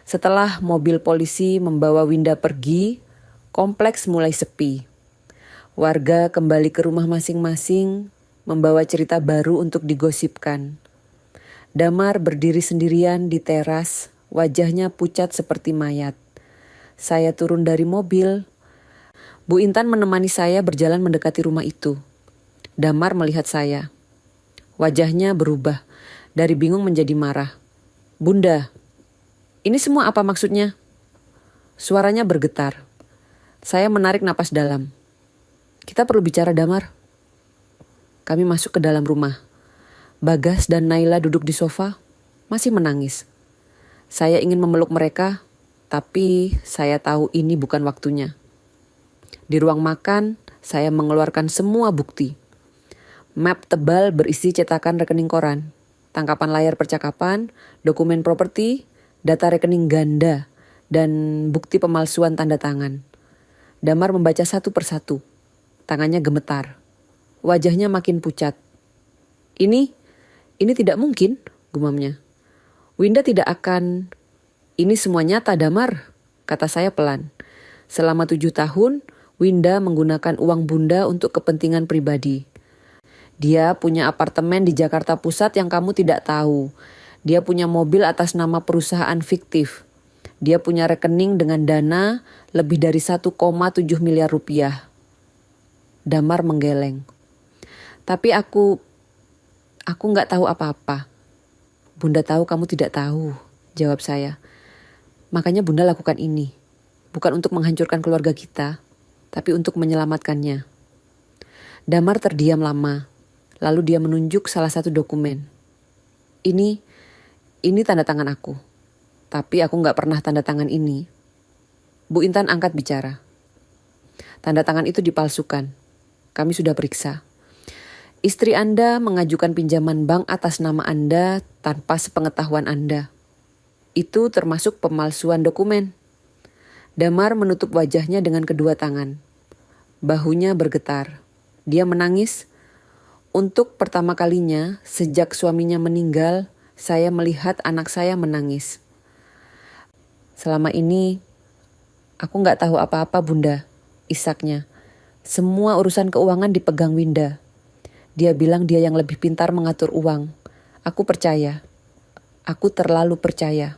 Setelah mobil polisi membawa Winda pergi, kompleks mulai sepi. Warga kembali ke rumah masing-masing, membawa cerita baru untuk digosipkan. Damar berdiri sendirian di teras, wajahnya pucat seperti mayat. Saya turun dari mobil. Bu Intan menemani saya berjalan mendekati rumah itu. Damar melihat saya. Wajahnya berubah, dari bingung menjadi marah. "Bunda, ini semua apa maksudnya?" Suaranya bergetar. Saya menarik napas dalam. "Kita perlu bicara, Damar." Kami masuk ke dalam rumah. Bagas dan Naila duduk di sofa, masih menangis. Saya ingin memeluk mereka, tapi saya tahu ini bukan waktunya. Di ruang makan, saya mengeluarkan semua bukti. Map tebal berisi cetakan rekening koran, tangkapan layar percakapan, dokumen properti, data rekening ganda, dan bukti pemalsuan tanda tangan. Damar membaca satu persatu. Tangannya gemetar. Wajahnya makin pucat. Ini tidak mungkin, gumamnya. "Winda tidak akan..." "Ini semua nyata, Damar," kata saya pelan. "Selama 7 tahun, Winda menggunakan uang Bunda untuk kepentingan pribadi. Dia punya apartemen di Jakarta Pusat yang kamu tidak tahu. Dia punya mobil atas nama perusahaan fiktif. Dia punya rekening dengan dana lebih dari 1,7 miliar rupiah. Damar menggeleng. "Tapi aku nggak tahu apa-apa." "Bunda tahu kamu tidak tahu," jawab saya. "Makanya Bunda lakukan ini. Bukan untuk menghancurkan keluarga kita, tapi untuk menyelamatkannya." Damar terdiam lama. Lalu dia menunjuk salah satu dokumen. Ini tanda tangan aku. Tapi aku nggak pernah tanda tangan ini." Bu Intan angkat bicara. "Tanda tangan itu dipalsukan. Kami sudah periksa. Istri Anda mengajukan pinjaman bank atas nama Anda tanpa sepengetahuan Anda. Itu termasuk pemalsuan dokumen." Damar menutup wajahnya dengan kedua tangan. Bahunya bergetar. Dia menangis. Untuk pertama kalinya sejak suaminya meninggal, saya melihat anak saya menangis. "Selama ini, aku nggak tahu apa-apa, Bunda," isaknya. "Semua urusan keuangan dipegang Winda. Dia bilang dia yang lebih pintar mengatur uang. Aku percaya. Aku terlalu percaya."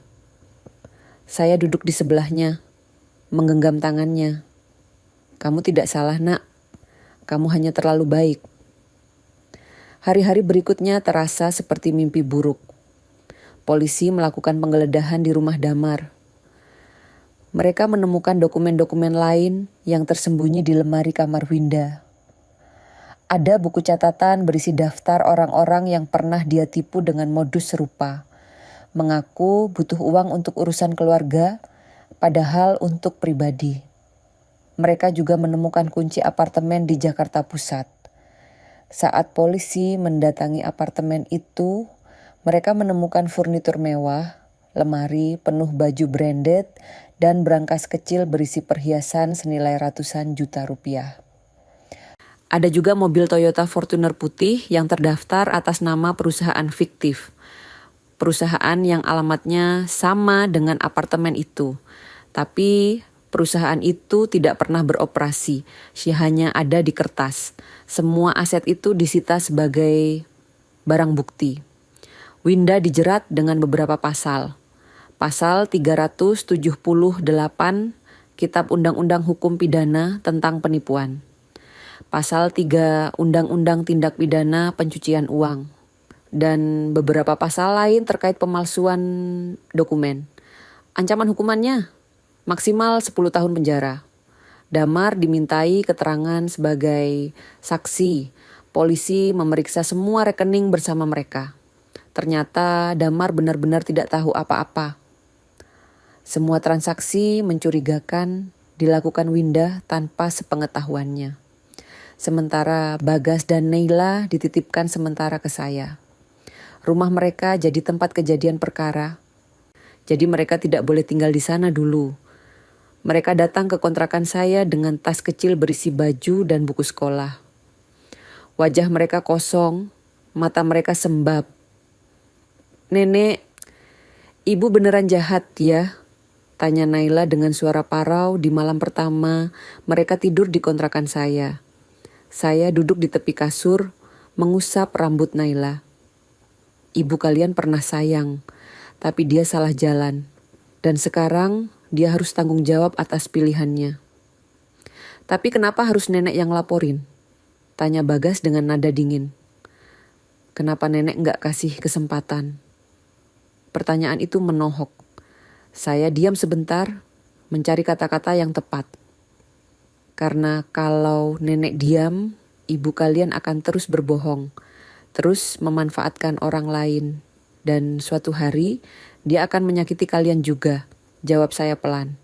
Saya duduk di sebelahnya, menggenggam tangannya. "Kamu tidak salah, Nak. Kamu hanya terlalu baik." Hari-hari berikutnya terasa seperti mimpi buruk. Polisi melakukan penggeledahan di rumah Damar. Mereka menemukan dokumen-dokumen lain yang tersembunyi di lemari kamar Winda. Ada buku catatan berisi daftar orang-orang yang pernah dia tipu dengan modus serupa. Mengaku butuh uang untuk urusan keluarga, padahal untuk pribadi. Mereka juga menemukan kunci apartemen di Jakarta Pusat. Saat polisi mendatangi apartemen itu, mereka menemukan furnitur mewah, lemari penuh baju branded, dan brankas kecil berisi perhiasan senilai ratusan juta rupiah. Ada juga mobil Toyota Fortuner putih yang terdaftar atas nama perusahaan fiktif. Perusahaan yang alamatnya sama dengan apartemen itu. Tapi perusahaan itu tidak pernah beroperasi, hanya ada di kertas. Semua aset itu disita sebagai barang bukti. Winda dijerat dengan beberapa pasal. Pasal 378 Kitab Undang-Undang Hukum Pidana tentang penipuan. Pasal 3 Undang-Undang Tindak Pidana Pencucian Uang. Dan beberapa pasal lain terkait pemalsuan dokumen. Ancaman hukumannya maksimal 10 tahun penjara. Damar dimintai keterangan sebagai saksi. Polisi memeriksa semua rekening bersama mereka. Ternyata Damar benar-benar tidak tahu apa-apa. Semua transaksi mencurigakan dilakukan Winda tanpa sepengetahuannya. Sementara Bagas dan Naila dititipkan sementara ke saya. Rumah mereka jadi tempat kejadian perkara. Jadi mereka tidak boleh tinggal di sana dulu. Mereka datang ke kontrakan saya dengan tas kecil berisi baju dan buku sekolah. Wajah mereka kosong, mata mereka sembab. "Nenek, ibu beneran jahat ya?" tanya Naila dengan suara parau di malam pertama mereka tidur di kontrakan saya. Saya duduk di tepi kasur, mengusap rambut Naila. "Ibu kalian pernah sayang, tapi dia salah jalan. Dan sekarang dia harus tanggung jawab atas pilihannya. Tapi kenapa harus nenek yang laporin? Tanya Bagas dengan nada dingin. Kenapa nenek nggak kasih kesempatan? Pertanyaan itu menohok. Saya diam sebentar, mencari kata-kata yang tepat. Karena kalau nenek diam, ibu kalian akan terus berbohong, terus memanfaatkan orang lain. Dan suatu hari, dia akan menyakiti kalian juga, jawab saya pelan.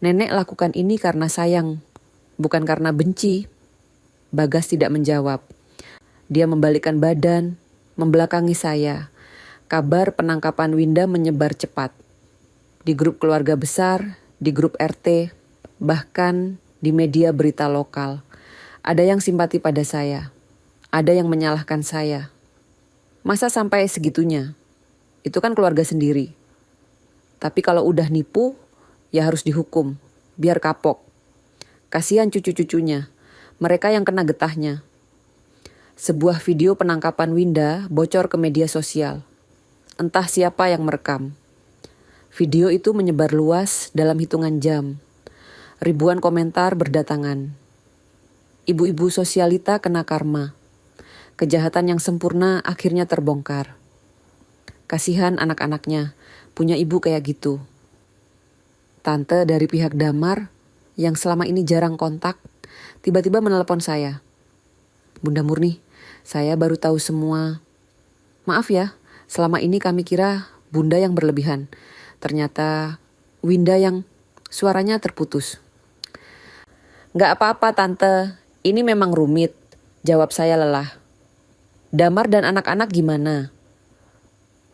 Nenek lakukan ini karena sayang, bukan karena benci. Bagas tidak menjawab. Dia membalikkan badan, membelakangi saya. Kabar penangkapan Winda menyebar cepat. Di grup keluarga besar, di grup RT, bahkan di media berita lokal. Ada yang simpati pada saya. Ada yang menyalahkan saya. Masa sampai segitunya? Itu kan keluarga sendiri. Tapi kalau udah nipu, ya harus dihukum. Biar kapok. Kasihan cucu-cucunya. Mereka yang kena getahnya. Sebuah video penangkapan Winda bocor ke media sosial. Entah siapa yang merekam. Video itu menyebar luas dalam hitungan jam. Ribuan komentar berdatangan. Ibu-ibu sosialita kena karma. Kejahatan yang sempurna akhirnya terbongkar. Kasihan anak-anaknya, punya ibu kayak gitu. Tante dari pihak Damar yang selama ini jarang kontak, tiba-tiba menelepon saya. Bunda Murni, saya baru tahu semua. Maaf ya, selama ini kami kira Bunda yang berlebihan. Ternyata Winda yang suaranya terputus. Gak apa-apa tante, ini memang rumit, jawab saya lelah. Damar dan anak-anak gimana?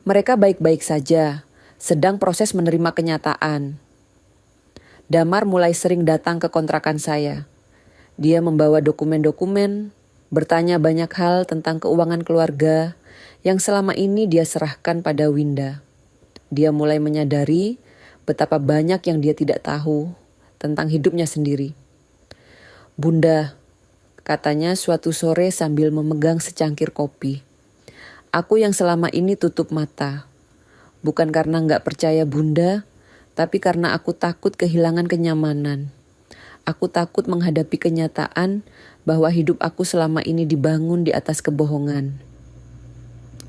Mereka baik-baik saja, sedang proses menerima kenyataan. Damar mulai sering datang ke kontrakan saya. Dia membawa dokumen-dokumen, bertanya banyak hal tentang keuangan keluarga yang selama ini dia serahkan pada Winda. Dia mulai menyadari betapa banyak yang dia tidak tahu tentang hidupnya sendiri. Bunda, katanya suatu sore sambil memegang secangkir kopi. Aku yang selama ini tutup mata. Bukan karena gak percaya Bunda, tapi karena aku takut kehilangan kenyamanan. Aku takut menghadapi kenyataan bahwa hidup aku selama ini dibangun di atas kebohongan.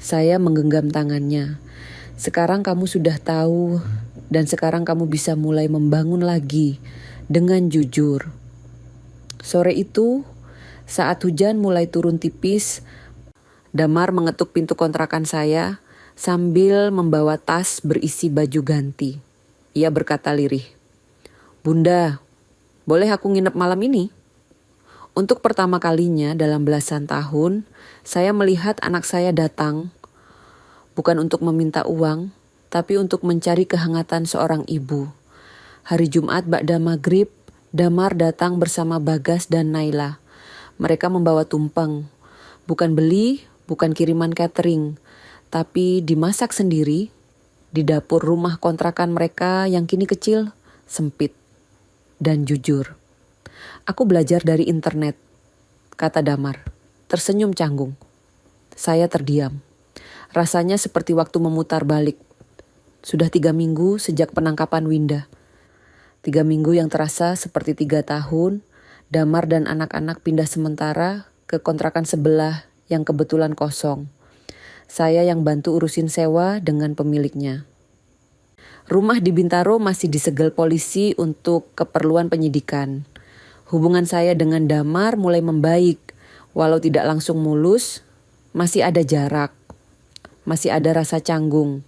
Saya menggenggam tangannya. Sekarang kamu sudah tahu dan sekarang kamu bisa mulai membangun lagi dengan jujur. Sore itu, saat hujan mulai turun tipis, Damar mengetuk pintu kontrakan saya sambil membawa tas berisi baju ganti. Ia berkata lirih, Bunda, boleh aku nginep malam ini? Untuk pertama kalinya dalam belasan tahun, saya melihat anak saya datang, bukan untuk meminta uang, tapi untuk mencari kehangatan seorang ibu. Hari Jumat ba'da maghrib, Damar datang bersama Bagas dan Naila. Mereka membawa tumpeng, bukan beli, bukan kiriman catering, tapi dimasak sendiri di dapur rumah kontrakan mereka yang kini kecil, sempit, dan jujur. Aku belajar dari internet, kata Damar, tersenyum canggung. Saya terdiam. Rasanya seperti waktu memutar balik. Sudah 3 minggu sejak penangkapan Winda. 3 minggu yang terasa seperti 3 tahun, Damar dan anak-anak pindah sementara ke kontrakan sebelah yang kebetulan kosong. Saya yang bantu urusin sewa dengan pemiliknya. Rumah di Bintaro masih disegel polisi untuk keperluan penyidikan. Hubungan saya dengan Damar mulai membaik. Walau tidak langsung mulus, masih ada jarak. Masih ada rasa canggung.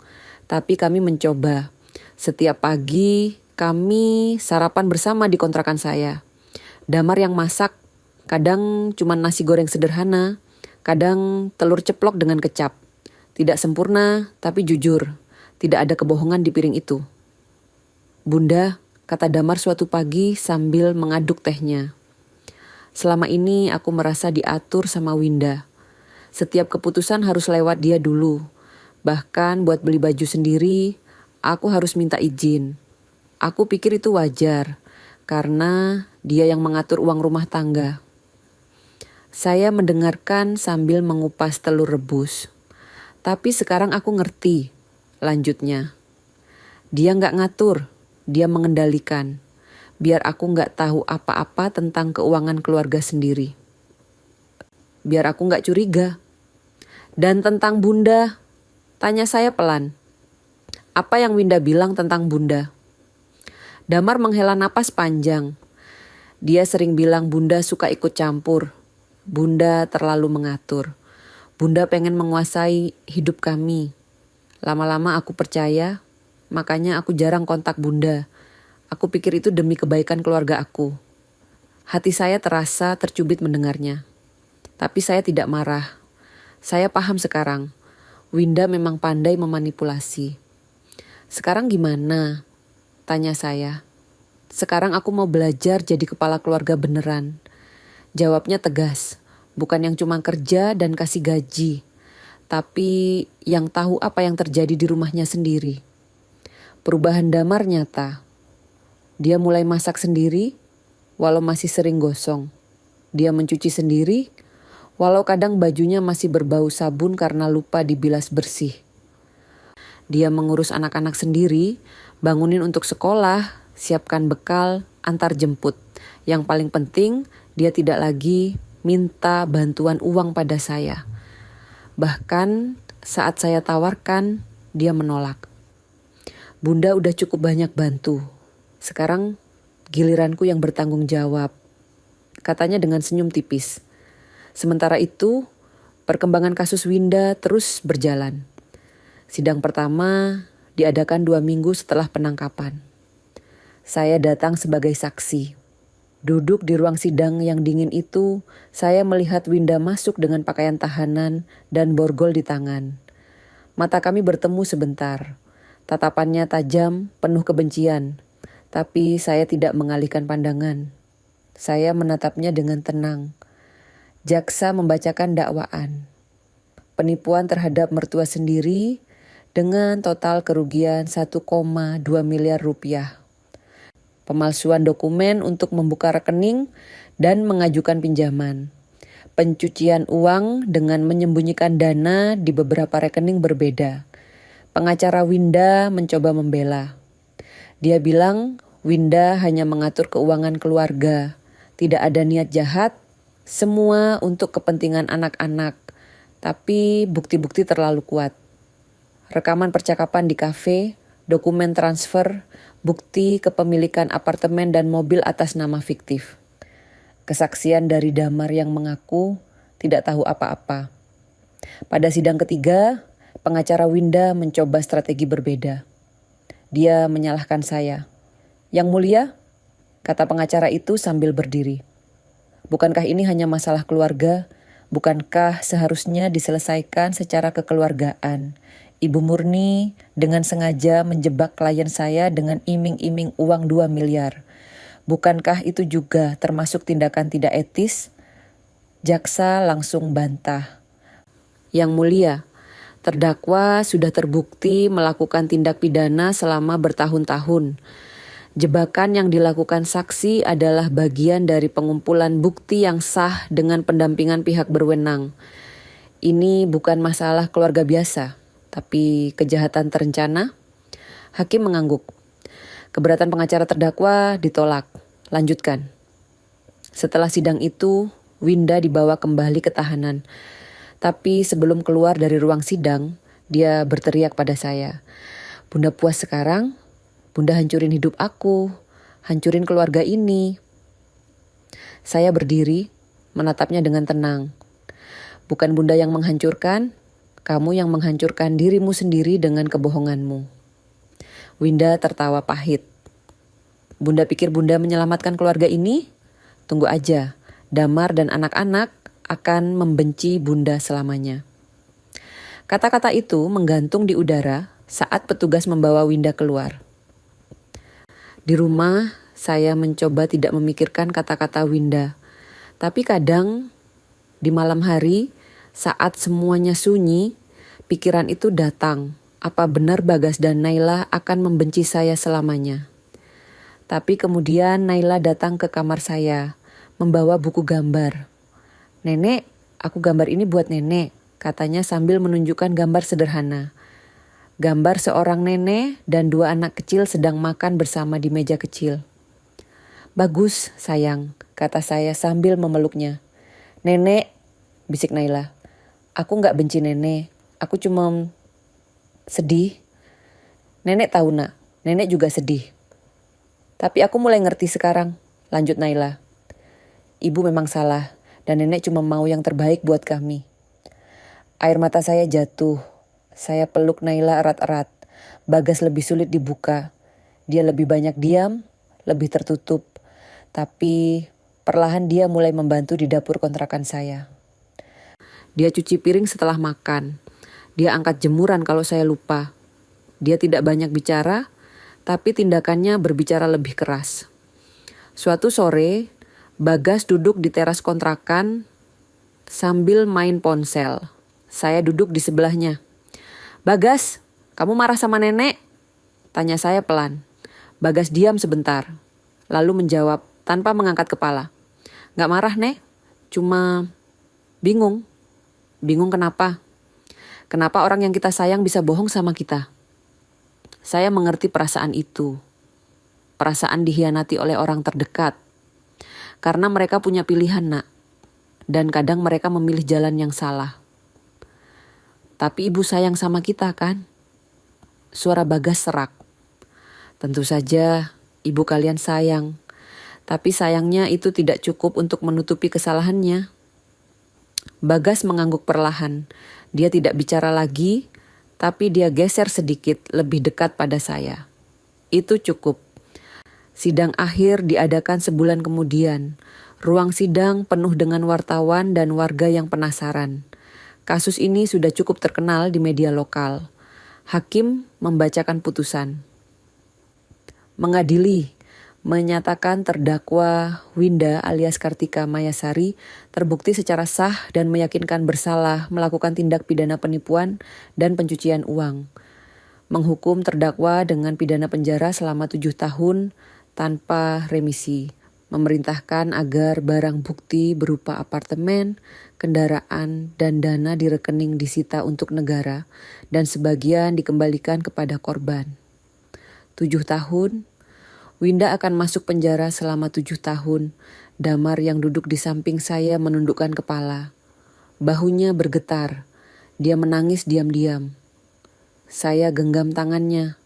Tapi kami mencoba. Setiap pagi kami sarapan bersama di kontrakan saya. Damar yang masak, kadang cuma nasi goreng sederhana, kadang telur ceplok dengan kecap. Tidak sempurna, tapi jujur. Tidak ada kebohongan di piring itu. Bunda, kata Damar suatu pagi sambil mengaduk tehnya. Selama ini aku merasa diatur sama Winda. Setiap keputusan harus lewat dia dulu. Bahkan buat beli baju sendiri, aku harus minta izin. Aku pikir itu wajar, karena dia yang mengatur uang rumah tangga. Saya mendengarkan sambil mengupas telur rebus. Tapi sekarang aku ngerti, lanjutnya. Dia gak ngatur, dia mengendalikan, biar aku nggak tahu apa-apa tentang keuangan keluarga sendiri. Biar aku nggak curiga. Dan tentang Bunda, tanya saya pelan. Apa yang Winda bilang tentang Bunda? Damar menghela napas panjang. Dia sering bilang Bunda suka ikut campur. Bunda terlalu mengatur. Bunda pengen menguasai hidup kami. Lama-lama aku percaya, makanya aku jarang kontak Bunda. Aku pikir itu demi kebaikan keluarga aku. Hati saya terasa tercubit mendengarnya. Tapi saya tidak marah. Saya paham sekarang. Winda memang pandai memanipulasi. Sekarang gimana? Tanya saya. Sekarang aku mau belajar jadi kepala keluarga beneran. Jawabnya tegas. Bukan yang cuma kerja dan kasih gaji. Tapi yang tahu apa yang terjadi di rumahnya sendiri. Perubahan Damar nyata. Dia mulai masak sendiri, walau masih sering gosong. Dia mencuci sendiri, walau kadang bajunya masih berbau sabun karena lupa dibilas bersih. Dia mengurus anak-anak sendiri, bangunin untuk sekolah, siapkan bekal, antar jemput. Yang paling penting, dia tidak lagi minta bantuan uang pada saya. Bahkan saat saya tawarkan, dia menolak. Bunda udah cukup banyak bantu. Sekarang giliranku yang bertanggung jawab. Katanya dengan senyum tipis. Sementara itu, perkembangan kasus Winda terus berjalan. Sidang pertama diadakan 2 minggu setelah penangkapan. Saya datang sebagai saksi. Duduk di ruang sidang yang dingin itu, saya melihat Winda masuk dengan pakaian tahanan dan borgol di tangan. Mata kami bertemu sebentar. Tatapannya tajam, penuh kebencian. Tapi saya tidak mengalihkan pandangan. Saya menatapnya dengan tenang. Jaksa membacakan dakwaan. Penipuan terhadap mertua sendiri dengan total kerugian 1,2 miliar rupiah. Pemalsuan dokumen untuk membuka rekening dan mengajukan pinjaman. Pencucian uang dengan menyembunyikan dana di beberapa rekening berbeda. Pengacara Winda mencoba membela. Dia bilang Winda hanya mengatur keuangan keluarga. Tidak ada niat jahat, semua untuk kepentingan anak-anak. Tapi bukti-bukti terlalu kuat. Rekaman percakapan di kafe, dokumen transfer, bukti kepemilikan apartemen dan mobil atas nama fiktif. Kesaksian dari Damar yang mengaku tidak tahu apa-apa. Pada sidang ketiga, pengacara Winda mencoba strategi berbeda. Dia menyalahkan saya. Yang mulia, kata pengacara itu sambil berdiri. Bukankah ini hanya masalah keluarga? Bukankah seharusnya diselesaikan secara kekeluargaan? Ibu Murni dengan sengaja menjebak klien saya dengan iming-iming uang 2 miliar. Bukankah itu juga termasuk tindakan tidak etis? Jaksa langsung bantah. Yang mulia, terdakwa sudah terbukti melakukan tindak pidana selama bertahun-tahun. Jebakan yang dilakukan saksi adalah bagian dari pengumpulan bukti yang sah dengan pendampingan pihak berwenang. Ini bukan masalah keluarga biasa, tapi kejahatan terencana. Hakim mengangguk. Keberatan pengacara terdakwa ditolak. Lanjutkan. Setelah sidang itu, Winda dibawa kembali ke tahanan. Tapi sebelum keluar dari ruang sidang, dia berteriak pada saya. Bunda puas sekarang? Bunda hancurin hidup aku, hancurin keluarga ini. Saya berdiri, menatapnya dengan tenang. Bukan Bunda yang menghancurkan, kamu yang menghancurkan dirimu sendiri dengan kebohonganmu. Winda tertawa pahit. Bunda pikir Bunda menyelamatkan keluarga ini? Tunggu aja, Damar dan anak-anak akan membenci Bunda selamanya. Kata-kata itu menggantung di udara saat petugas membawa Winda keluar. Di rumah, saya mencoba tidak memikirkan kata-kata Winda. Tapi kadang, di malam hari, saat semuanya sunyi, pikiran itu datang. Apa benar Bagas dan Naila akan membenci saya selamanya? Tapi kemudian Naila datang ke kamar saya, membawa buku gambar. Nenek, aku gambar ini buat nenek, katanya sambil menunjukkan gambar sederhana. Gambar seorang nenek dan dua anak kecil sedang makan bersama di meja kecil. "Bagus, sayang," kata saya sambil memeluknya. "Nenek," bisik Naila. "Aku gak benci nenek, aku cuma sedih." "Nenek tahu nak, nenek juga sedih. Tapi aku mulai ngerti sekarang," lanjut Naila. "Ibu memang salah dan nenek cuma mau yang terbaik buat kami." Air mata saya jatuh. Saya peluk Naila erat-erat. Bagas lebih sulit dibuka. Dia lebih banyak diam, lebih tertutup. Tapi perlahan dia mulai membantu di dapur kontrakan saya. Dia cuci piring setelah makan. Dia angkat jemuran kalau saya lupa. Dia tidak banyak bicara, tapi tindakannya berbicara lebih keras. Suatu sore, Bagas duduk di teras kontrakan sambil main ponsel. Saya duduk di sebelahnya. "Bagas, kamu marah sama nenek?" tanya saya pelan. Bagas diam sebentar, lalu menjawab tanpa mengangkat kepala. "Gak marah, Nek. Cuma bingung." "Bingung kenapa?" "Kenapa orang yang kita sayang bisa bohong sama kita?" Saya mengerti perasaan itu. Perasaan dihianati oleh orang terdekat. Karena mereka punya pilihan, Nak. Dan kadang mereka memilih jalan yang salah. "Tapi ibu sayang sama kita kan?" Suara Bagas serak. "Tentu saja ibu kalian sayang. Tapi sayangnya itu tidak cukup untuk menutupi kesalahannya." Bagas mengangguk perlahan. Dia tidak bicara lagi, tapi dia geser sedikit lebih dekat pada saya. Itu cukup. Sidang akhir diadakan sebulan kemudian. Ruang sidang penuh dengan wartawan dan warga yang penasaran. Kasus ini sudah cukup terkenal di media lokal. Hakim membacakan putusan. Mengadili, menyatakan terdakwa Winda alias Kartika Mayasari terbukti secara sah dan meyakinkan bersalah melakukan tindak pidana penipuan dan pencucian uang. Menghukum terdakwa dengan pidana penjara selama 7 tahun tanpa remisi. Memerintahkan agar barang bukti berupa apartemen, kendaraan, dan dana di rekening disita untuk negara dan sebagian dikembalikan kepada korban. 7 tahun, Winda akan masuk penjara selama 7 tahun. Damar yang duduk di samping saya menundukkan kepala. Bahunya bergetar. Dia menangis diam-diam. Saya genggam tangannya.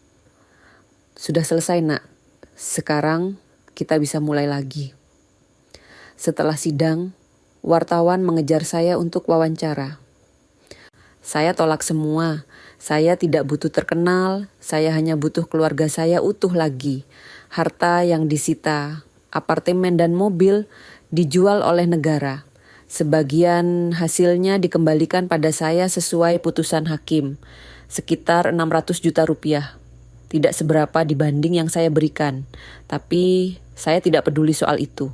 "Sudah selesai, Nak. Sekarang kita bisa mulai lagi." Setelah sidang, wartawan mengejar saya untuk wawancara. Saya tolak semua. Saya tidak butuh terkenal. Saya hanya butuh keluarga saya utuh lagi. Harta yang disita, apartemen dan mobil dijual oleh negara. Sebagian hasilnya dikembalikan pada saya sesuai putusan hakim. Sekitar 600 juta rupiah. Tidak seberapa dibanding yang saya berikan. Tapi saya tidak peduli soal itu.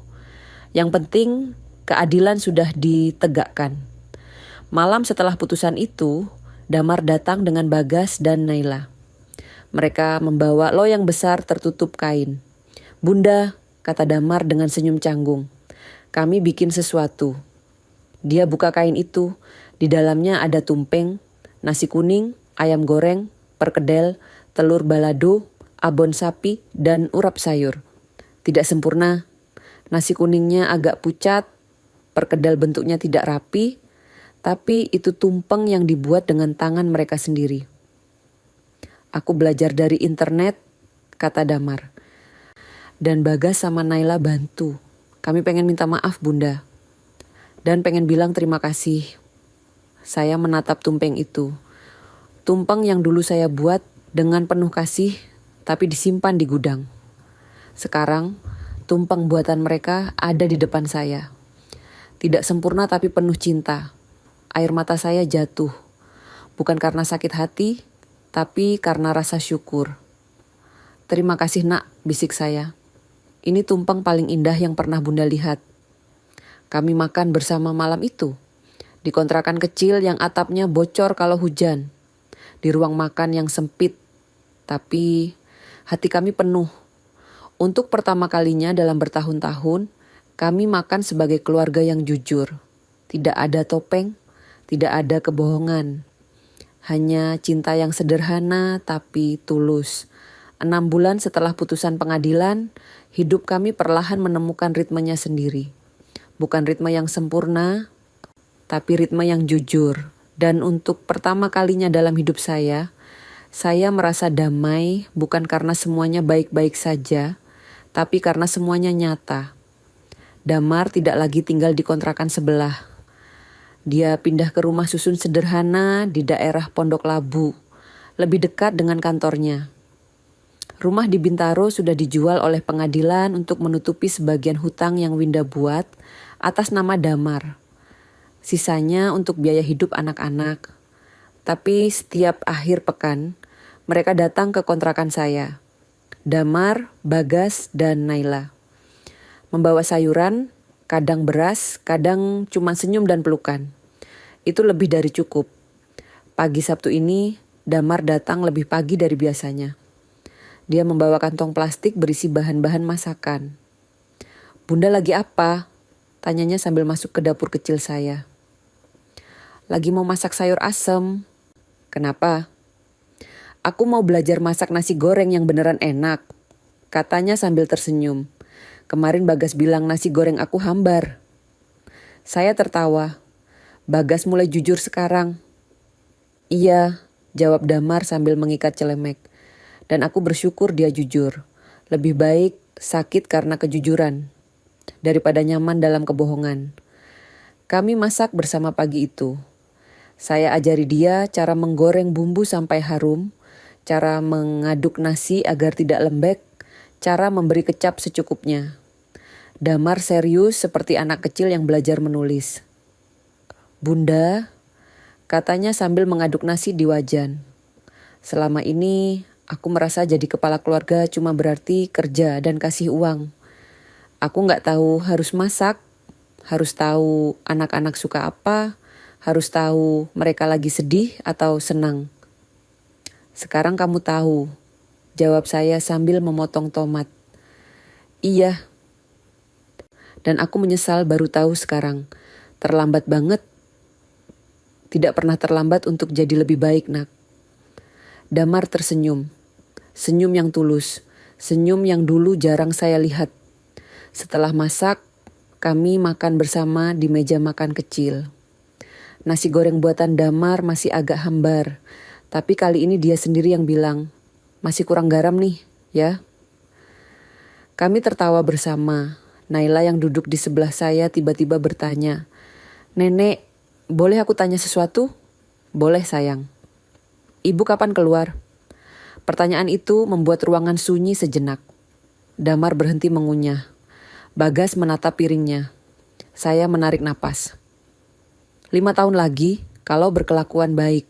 Yang penting keadilan sudah ditegakkan. Malam setelah putusan itu, Damar datang dengan Bagas dan Naila. Mereka membawa loyang besar tertutup kain. "Bunda," kata Damar dengan senyum canggung, "kami bikin sesuatu." Dia buka kain itu. Di dalamnya ada tumpeng, nasi kuning, ayam goreng, perkedel, telur balado, abon sapi, dan urap sayur. Tidak sempurna. Nasi kuningnya agak pucat, perkedel bentuknya tidak rapi, tapi itu tumpeng yang dibuat dengan tangan mereka sendiri. "Aku belajar dari internet," kata Damar. "Dan Bagas sama Naila bantu. Kami pengen minta maaf, Bunda. Dan pengen bilang terima kasih." Saya menatap tumpeng itu. Tumpeng yang dulu saya buat dengan penuh kasih, tapi disimpan di gudang. Sekarang, tumpeng buatan mereka ada di depan saya. Tidak sempurna tapi penuh cinta. Air mata saya jatuh. Bukan karena sakit hati, tapi karena rasa syukur. "Terima kasih, Nak," bisik saya. "Ini tumpeng paling indah yang pernah Bunda lihat." Kami makan bersama malam itu. Di kontrakan kecil yang atapnya bocor kalau hujan. Di ruang makan yang sempit. Tapi hati kami penuh. Untuk pertama kalinya dalam bertahun-tahun, kami makan sebagai keluarga yang jujur. Tidak ada topeng, tidak ada kebohongan. Hanya cinta yang sederhana tapi tulus. 6 bulan setelah putusan pengadilan, hidup kami perlahan menemukan ritmenya sendiri. Bukan ritme yang sempurna, tapi ritme yang jujur. Dan untuk pertama kalinya dalam hidup saya merasa damai bukan karena semuanya baik-baik saja, tapi karena semuanya nyata. Damar tidak lagi tinggal di kontrakan sebelah. Dia pindah ke rumah susun sederhana di daerah Pondok Labu, lebih dekat dengan kantornya. Rumah di Bintaro sudah dijual oleh pengadilan untuk menutupi sebagian hutang yang Winda buat atas nama Damar. Sisanya untuk biaya hidup anak-anak. Tapi setiap akhir pekan, mereka datang ke kontrakan saya. Damar, Bagas, dan Naila. Membawa sayuran, kadang beras, kadang cuma senyum dan pelukan. Itu lebih dari cukup. Pagi Sabtu ini, Damar datang lebih pagi dari biasanya. Dia membawa kantong plastik berisi bahan-bahan masakan. "Bunda lagi apa?" tanyanya sambil masuk ke dapur kecil saya. "Lagi mau masak sayur asem." "Kenapa?" "Aku mau belajar masak nasi goreng yang beneran enak," katanya sambil tersenyum. "Kemarin Bagas bilang nasi goreng aku hambar." Saya tertawa. Bagas mulai jujur sekarang. "Iya," jawab Damar sambil mengikat celemek. Dan aku bersyukur dia jujur. Lebih baik sakit karena kejujuran daripada nyaman dalam kebohongan. Kami masak bersama pagi itu. Saya ajari dia cara menggoreng bumbu sampai harum, cara mengaduk nasi agar tidak lembek, cara memberi kecap secukupnya. Damar serius seperti anak kecil yang belajar menulis. "Bunda," katanya sambil mengaduk nasi di wajan. "Selama ini aku merasa jadi kepala keluarga cuma berarti kerja dan kasih uang. Aku gak tahu harus masak, harus tahu anak-anak suka apa, harus tahu mereka lagi sedih atau senang." "Sekarang kamu tahu," jawab saya sambil memotong tomat. "Iya." Dan aku menyesal baru tahu sekarang. Terlambat banget. Tidak pernah terlambat untuk jadi lebih baik, nak. Damar tersenyum. Senyum yang tulus. Senyum yang dulu jarang saya lihat. Setelah masak, kami makan bersama di meja makan kecil. Nasi goreng buatan Damar masih agak hambar. Tapi kali ini dia sendiri yang bilang, "Masih kurang garam nih, ya." Kami tertawa bersama. Naila yang duduk di sebelah saya tiba-tiba bertanya, "Nenek, boleh aku tanya sesuatu?" "Boleh, sayang." "Ibu kapan keluar?" Pertanyaan itu membuat ruangan sunyi sejenak. Damar berhenti mengunyah. Bagas menatap piringnya. Saya menarik napas. 5 tahun lagi, kalau berkelakuan baik.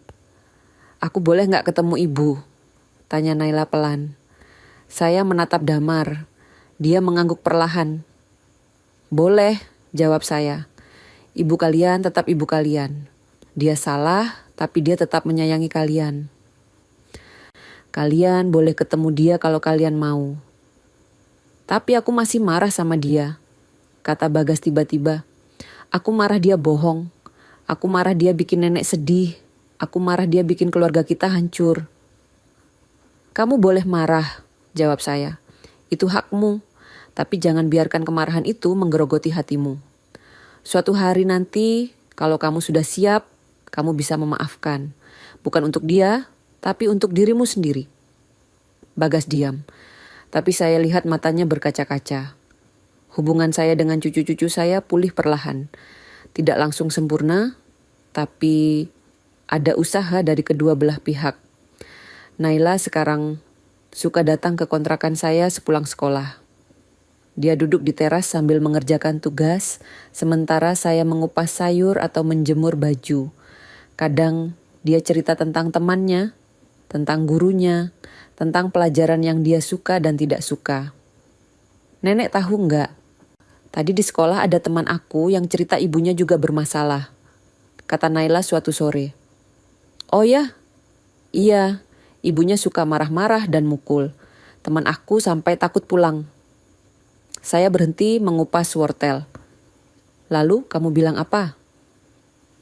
"Aku boleh gak ketemu ibu?" tanya Naila pelan. Saya menatap Damar. Dia mengangguk perlahan. "Boleh," jawab saya. "Ibu kalian tetap ibu kalian. Dia salah, tapi dia tetap menyayangi kalian. Kalian boleh ketemu dia kalau kalian mau." "Tapi aku masih marah sama dia," kata Bagas tiba-tiba. "Aku marah dia bohong. Aku marah dia bikin nenek sedih. Aku marah dia bikin keluarga kita hancur." "Kamu boleh marah," jawab saya. "Itu hakmu. Tapi jangan biarkan kemarahan itu menggerogoti hatimu. Suatu hari nanti, kalau kamu sudah siap, kamu bisa memaafkan. Bukan untuk dia, tapi untuk dirimu sendiri." Bagas diam. Tapi saya lihat matanya berkaca-kaca. Hubungan saya dengan cucu-cucu saya pulih perlahan. Tidak langsung sempurna, tapi ada usaha dari kedua belah pihak. Naila sekarang suka datang ke kontrakan saya sepulang sekolah. Dia duduk di teras sambil mengerjakan tugas, sementara saya mengupas sayur atau menjemur baju. Kadang dia cerita tentang temannya, tentang gurunya, tentang pelajaran yang dia suka dan tidak suka. "Nenek tahu nggak? Tadi di sekolah ada teman aku yang cerita ibunya juga bermasalah," kata Naila suatu sore. "Oh ya?" "Iya, ibunya suka marah-marah dan mukul. Teman aku sampai takut pulang." Saya berhenti mengupas wortel. "Lalu kamu bilang apa?"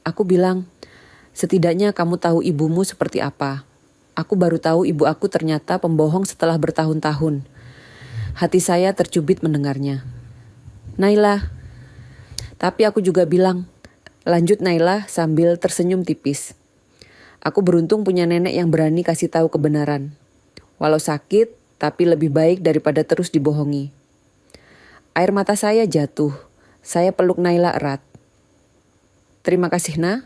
Aku bilang, Setidaknya kamu tahu ibumu seperti apa. Aku baru tahu ibu aku ternyata pembohong setelah bertahun-tahun. Hati saya tercubit mendengarnya. Naila. Tapi aku juga bilang, lanjut Naila sambil tersenyum tipis. Aku beruntung punya nenek yang berani kasih tahu kebenaran. Walau sakit, tapi lebih baik daripada terus dibohongi. Air mata saya jatuh. Saya peluk Naila erat. Terima kasih, Na.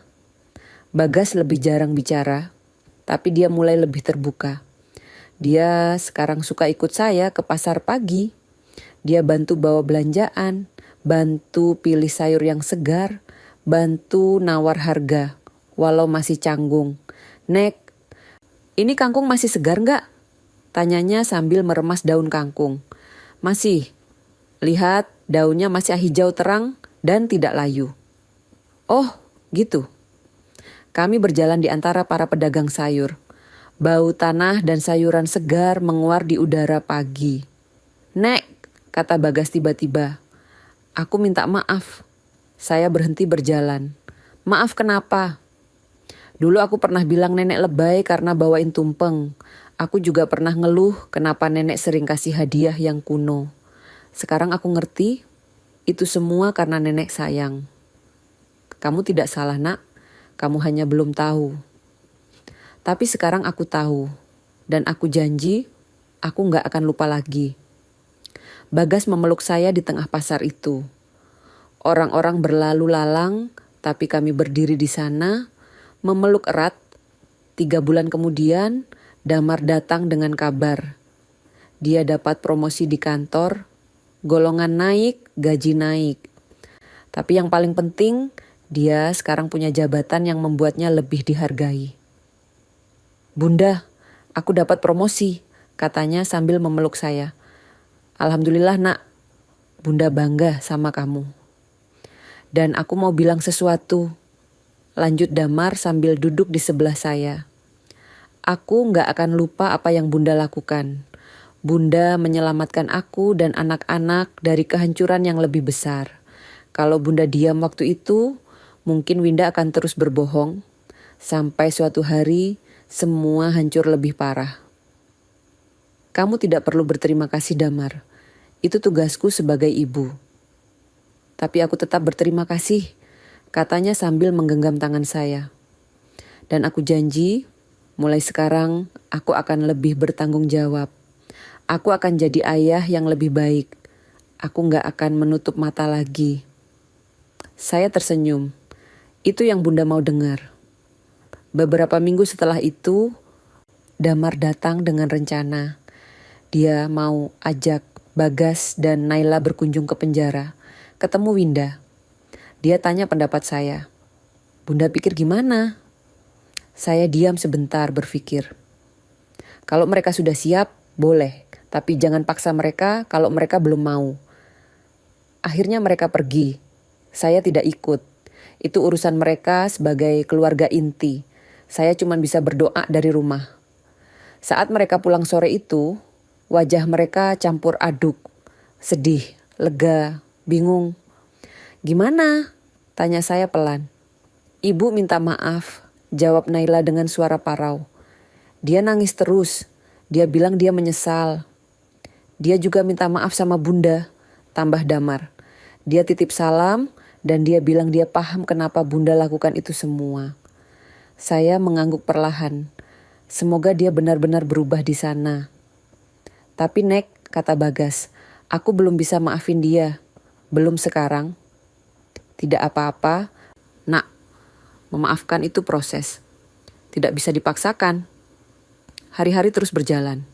Bagas lebih jarang bicara, tapi dia mulai lebih terbuka. Dia sekarang suka ikut saya ke pasar pagi. Dia bantu bawa belanjaan, bantu pilih sayur yang segar, bantu nawar harga, walau masih canggung. Nek, ini kangkung masih segar nggak? Tanyanya sambil meremas daun kangkung. Masih. Lihat, daunnya masih hijau terang dan tidak layu. Oh, gitu. Kami berjalan di antara para pedagang sayur. Bau tanah dan sayuran segar menguar di udara pagi. Nek, kata Bagas tiba-tiba. Aku minta maaf. Saya berhenti berjalan. Maaf kenapa? Dulu aku pernah bilang nenek lebay karena bawain tumpeng. Aku juga pernah ngeluh kenapa nenek sering kasih hadiah yang kuno. Sekarang aku ngerti, itu semua karena nenek sayang. Kamu tidak salah, Nak. Kamu hanya belum tahu. Tapi sekarang aku tahu, dan aku janji aku gak akan lupa lagi. Bagas memeluk saya di tengah pasar itu. Orang-orang berlalu lalang, tapi kami berdiri di sana, memeluk erat. 3 bulan kemudian, Damar datang dengan kabar. Dia dapat promosi di kantor, golongan naik, gaji naik. Tapi yang paling penting, dia sekarang punya jabatan yang membuatnya lebih dihargai. Bunda, aku dapat promosi, katanya sambil memeluk saya. Alhamdulillah, Nak. Bunda bangga sama kamu. Dan aku mau bilang sesuatu. Lanjut Damar sambil duduk di sebelah saya. Aku gak akan lupa apa yang Bunda lakukan. Bunda menyelamatkan aku dan anak-anak dari kehancuran yang lebih besar. Kalau Bunda diam waktu itu, mungkin Winda akan terus berbohong. Sampai suatu hari, semua hancur lebih parah. Kamu tidak perlu berterima kasih, Damar. Itu tugasku sebagai ibu. Tapi aku tetap berterima kasih, katanya sambil menggenggam tangan saya. Dan aku janji, mulai sekarang aku akan lebih bertanggung jawab. Aku akan jadi ayah yang lebih baik. Aku gak akan menutup mata lagi. Saya tersenyum. Itu yang Bunda mau dengar. Beberapa minggu setelah itu, Damar datang dengan rencana. Dia mau ajak Bagas dan Naila berkunjung ke penjara, ketemu Winda. Dia tanya pendapat saya. Bunda pikir gimana? Saya diam sebentar berpikir. Kalau mereka sudah siap, boleh. Tapi jangan paksa mereka kalau mereka belum mau. Akhirnya mereka pergi. Saya tidak ikut. Itu urusan mereka sebagai keluarga inti. Saya cuma bisa berdoa dari rumah. Saat mereka pulang sore itu, wajah mereka campur aduk. Sedih, lega, bingung. Gimana? Tanya saya pelan. Ibu minta maaf, jawab Naila dengan suara parau. Dia nangis terus. Dia bilang dia menyesal. Dia juga minta maaf sama Bunda, tambah Damar. Dia titip salam dan dia bilang dia paham kenapa Bunda lakukan itu semua. Saya mengangguk perlahan. Semoga dia benar-benar berubah di sana. Tapi Nek, kata Bagas, aku belum bisa maafin dia. Belum sekarang. Tidak apa-apa, Nak. Memaafkan itu proses. Tidak bisa dipaksakan. Hari-hari terus berjalan.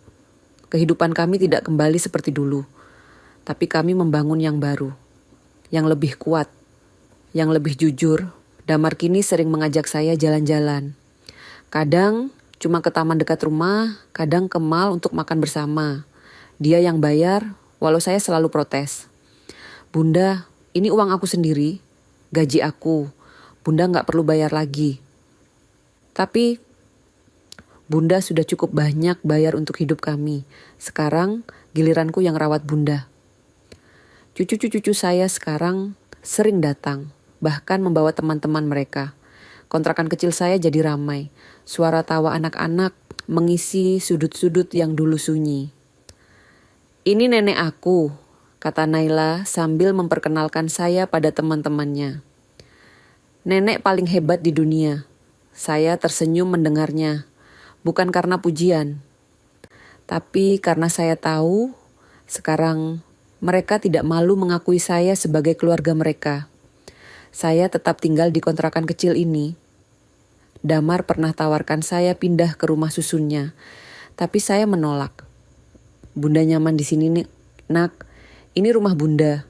Kehidupan kami tidak kembali seperti dulu. Tapi kami membangun yang baru. Yang lebih kuat. Yang lebih jujur. Damar kini sering mengajak saya jalan-jalan. Kadang cuma ke taman dekat rumah, kadang ke mall untuk makan bersama. Dia yang bayar, walau saya selalu protes. Bunda, ini uang aku sendiri, gaji aku. Bunda gak perlu bayar lagi. Tapi Bunda sudah cukup banyak bayar untuk hidup kami. Sekarang giliranku yang rawat Bunda. Cucu-cucu saya sekarang sering datang. Bahkan membawa teman-teman mereka. kontrakan kecil saya jadi ramai. Suara tawa anak-anak mengisi sudut-sudut yang dulu sunyi. "Ini nenek aku," kata Naila sambil memperkenalkan saya pada teman-temannya. "Nenek paling hebat di dunia." Saya tersenyum mendengarnya, bukan karena pujian, tapi karena saya tahu sekarang mereka tidak malu mengakui saya sebagai keluarga mereka. Saya tetap tinggal di kontrakan kecil ini. Damar pernah tawarkan saya pindah ke rumah susunnya, tapi saya menolak. "Bunda nyaman di sini nih, nak. Ini rumah Bunda.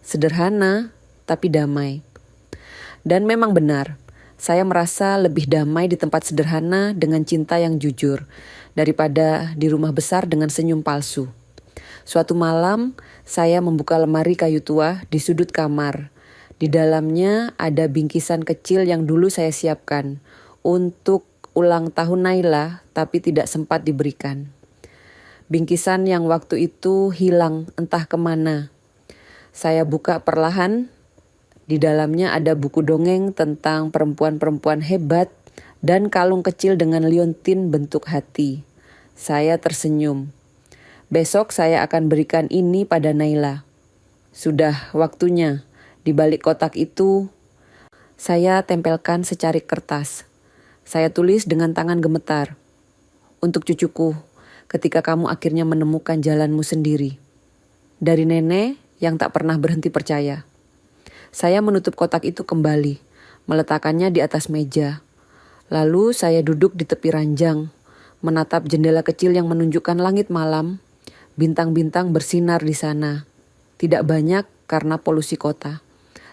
Sederhana, tapi damai." Dan memang benar, saya merasa lebih damai di tempat sederhana dengan cinta yang jujur daripada di rumah besar dengan senyum palsu. Suatu malam, saya membuka lemari kayu tua di sudut kamar. Di dalamnya ada bingkisan kecil yang dulu saya siapkan untuk ulang tahun Naila, tapi tidak sempat diberikan. Bingkisan yang waktu itu hilang entah kemana. Saya buka perlahan. Di dalamnya ada buku dongeng tentang perempuan-perempuan hebat dan kalung kecil dengan liontin bentuk hati. Saya tersenyum. Besok saya akan berikan ini pada Naila. Sudah waktunya. Di balik kotak itu, saya tempelkan secarik kertas. Saya tulis dengan tangan gemetar. "Untuk cucuku, ketika kamu akhirnya menemukan jalanmu sendiri." Dari nenek yang tak pernah berhenti percaya. Saya menutup kotak itu kembali, meletakkannya di atas meja. Lalu saya duduk di tepi ranjang, menatap jendela kecil yang menunjukkan langit malam. Bintang-bintang bersinar di sana. Tidak banyak karena polusi kota,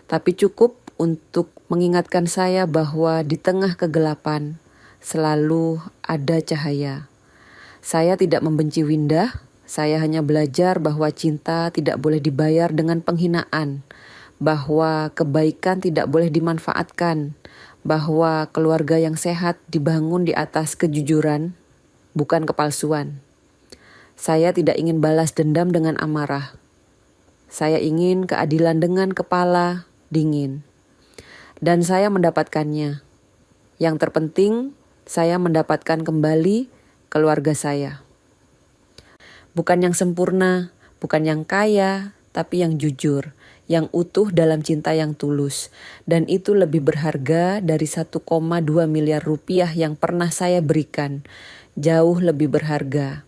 tapi cukup untuk mengingatkan saya bahwa di tengah kegelapan selalu ada cahaya. Saya tidak membenci Windah, saya hanya belajar bahwa cinta tidak boleh dibayar dengan penghinaan, bahwa kebaikan tidak boleh dimanfaatkan, bahwa keluarga yang sehat dibangun di atas kejujuran, bukan kepalsuan. Saya tidak ingin balas dendam dengan amarah. Saya ingin keadilan dengan kepala dingin. Dan saya mendapatkannya. Yang terpenting, saya mendapatkan kembali keluarga saya. Bukan yang sempurna, bukan yang kaya, tapi yang jujur, yang utuh dalam cinta yang tulus. Dan itu lebih berharga dari 1,2 miliar rupiah yang pernah saya berikan. Jauh lebih berharga.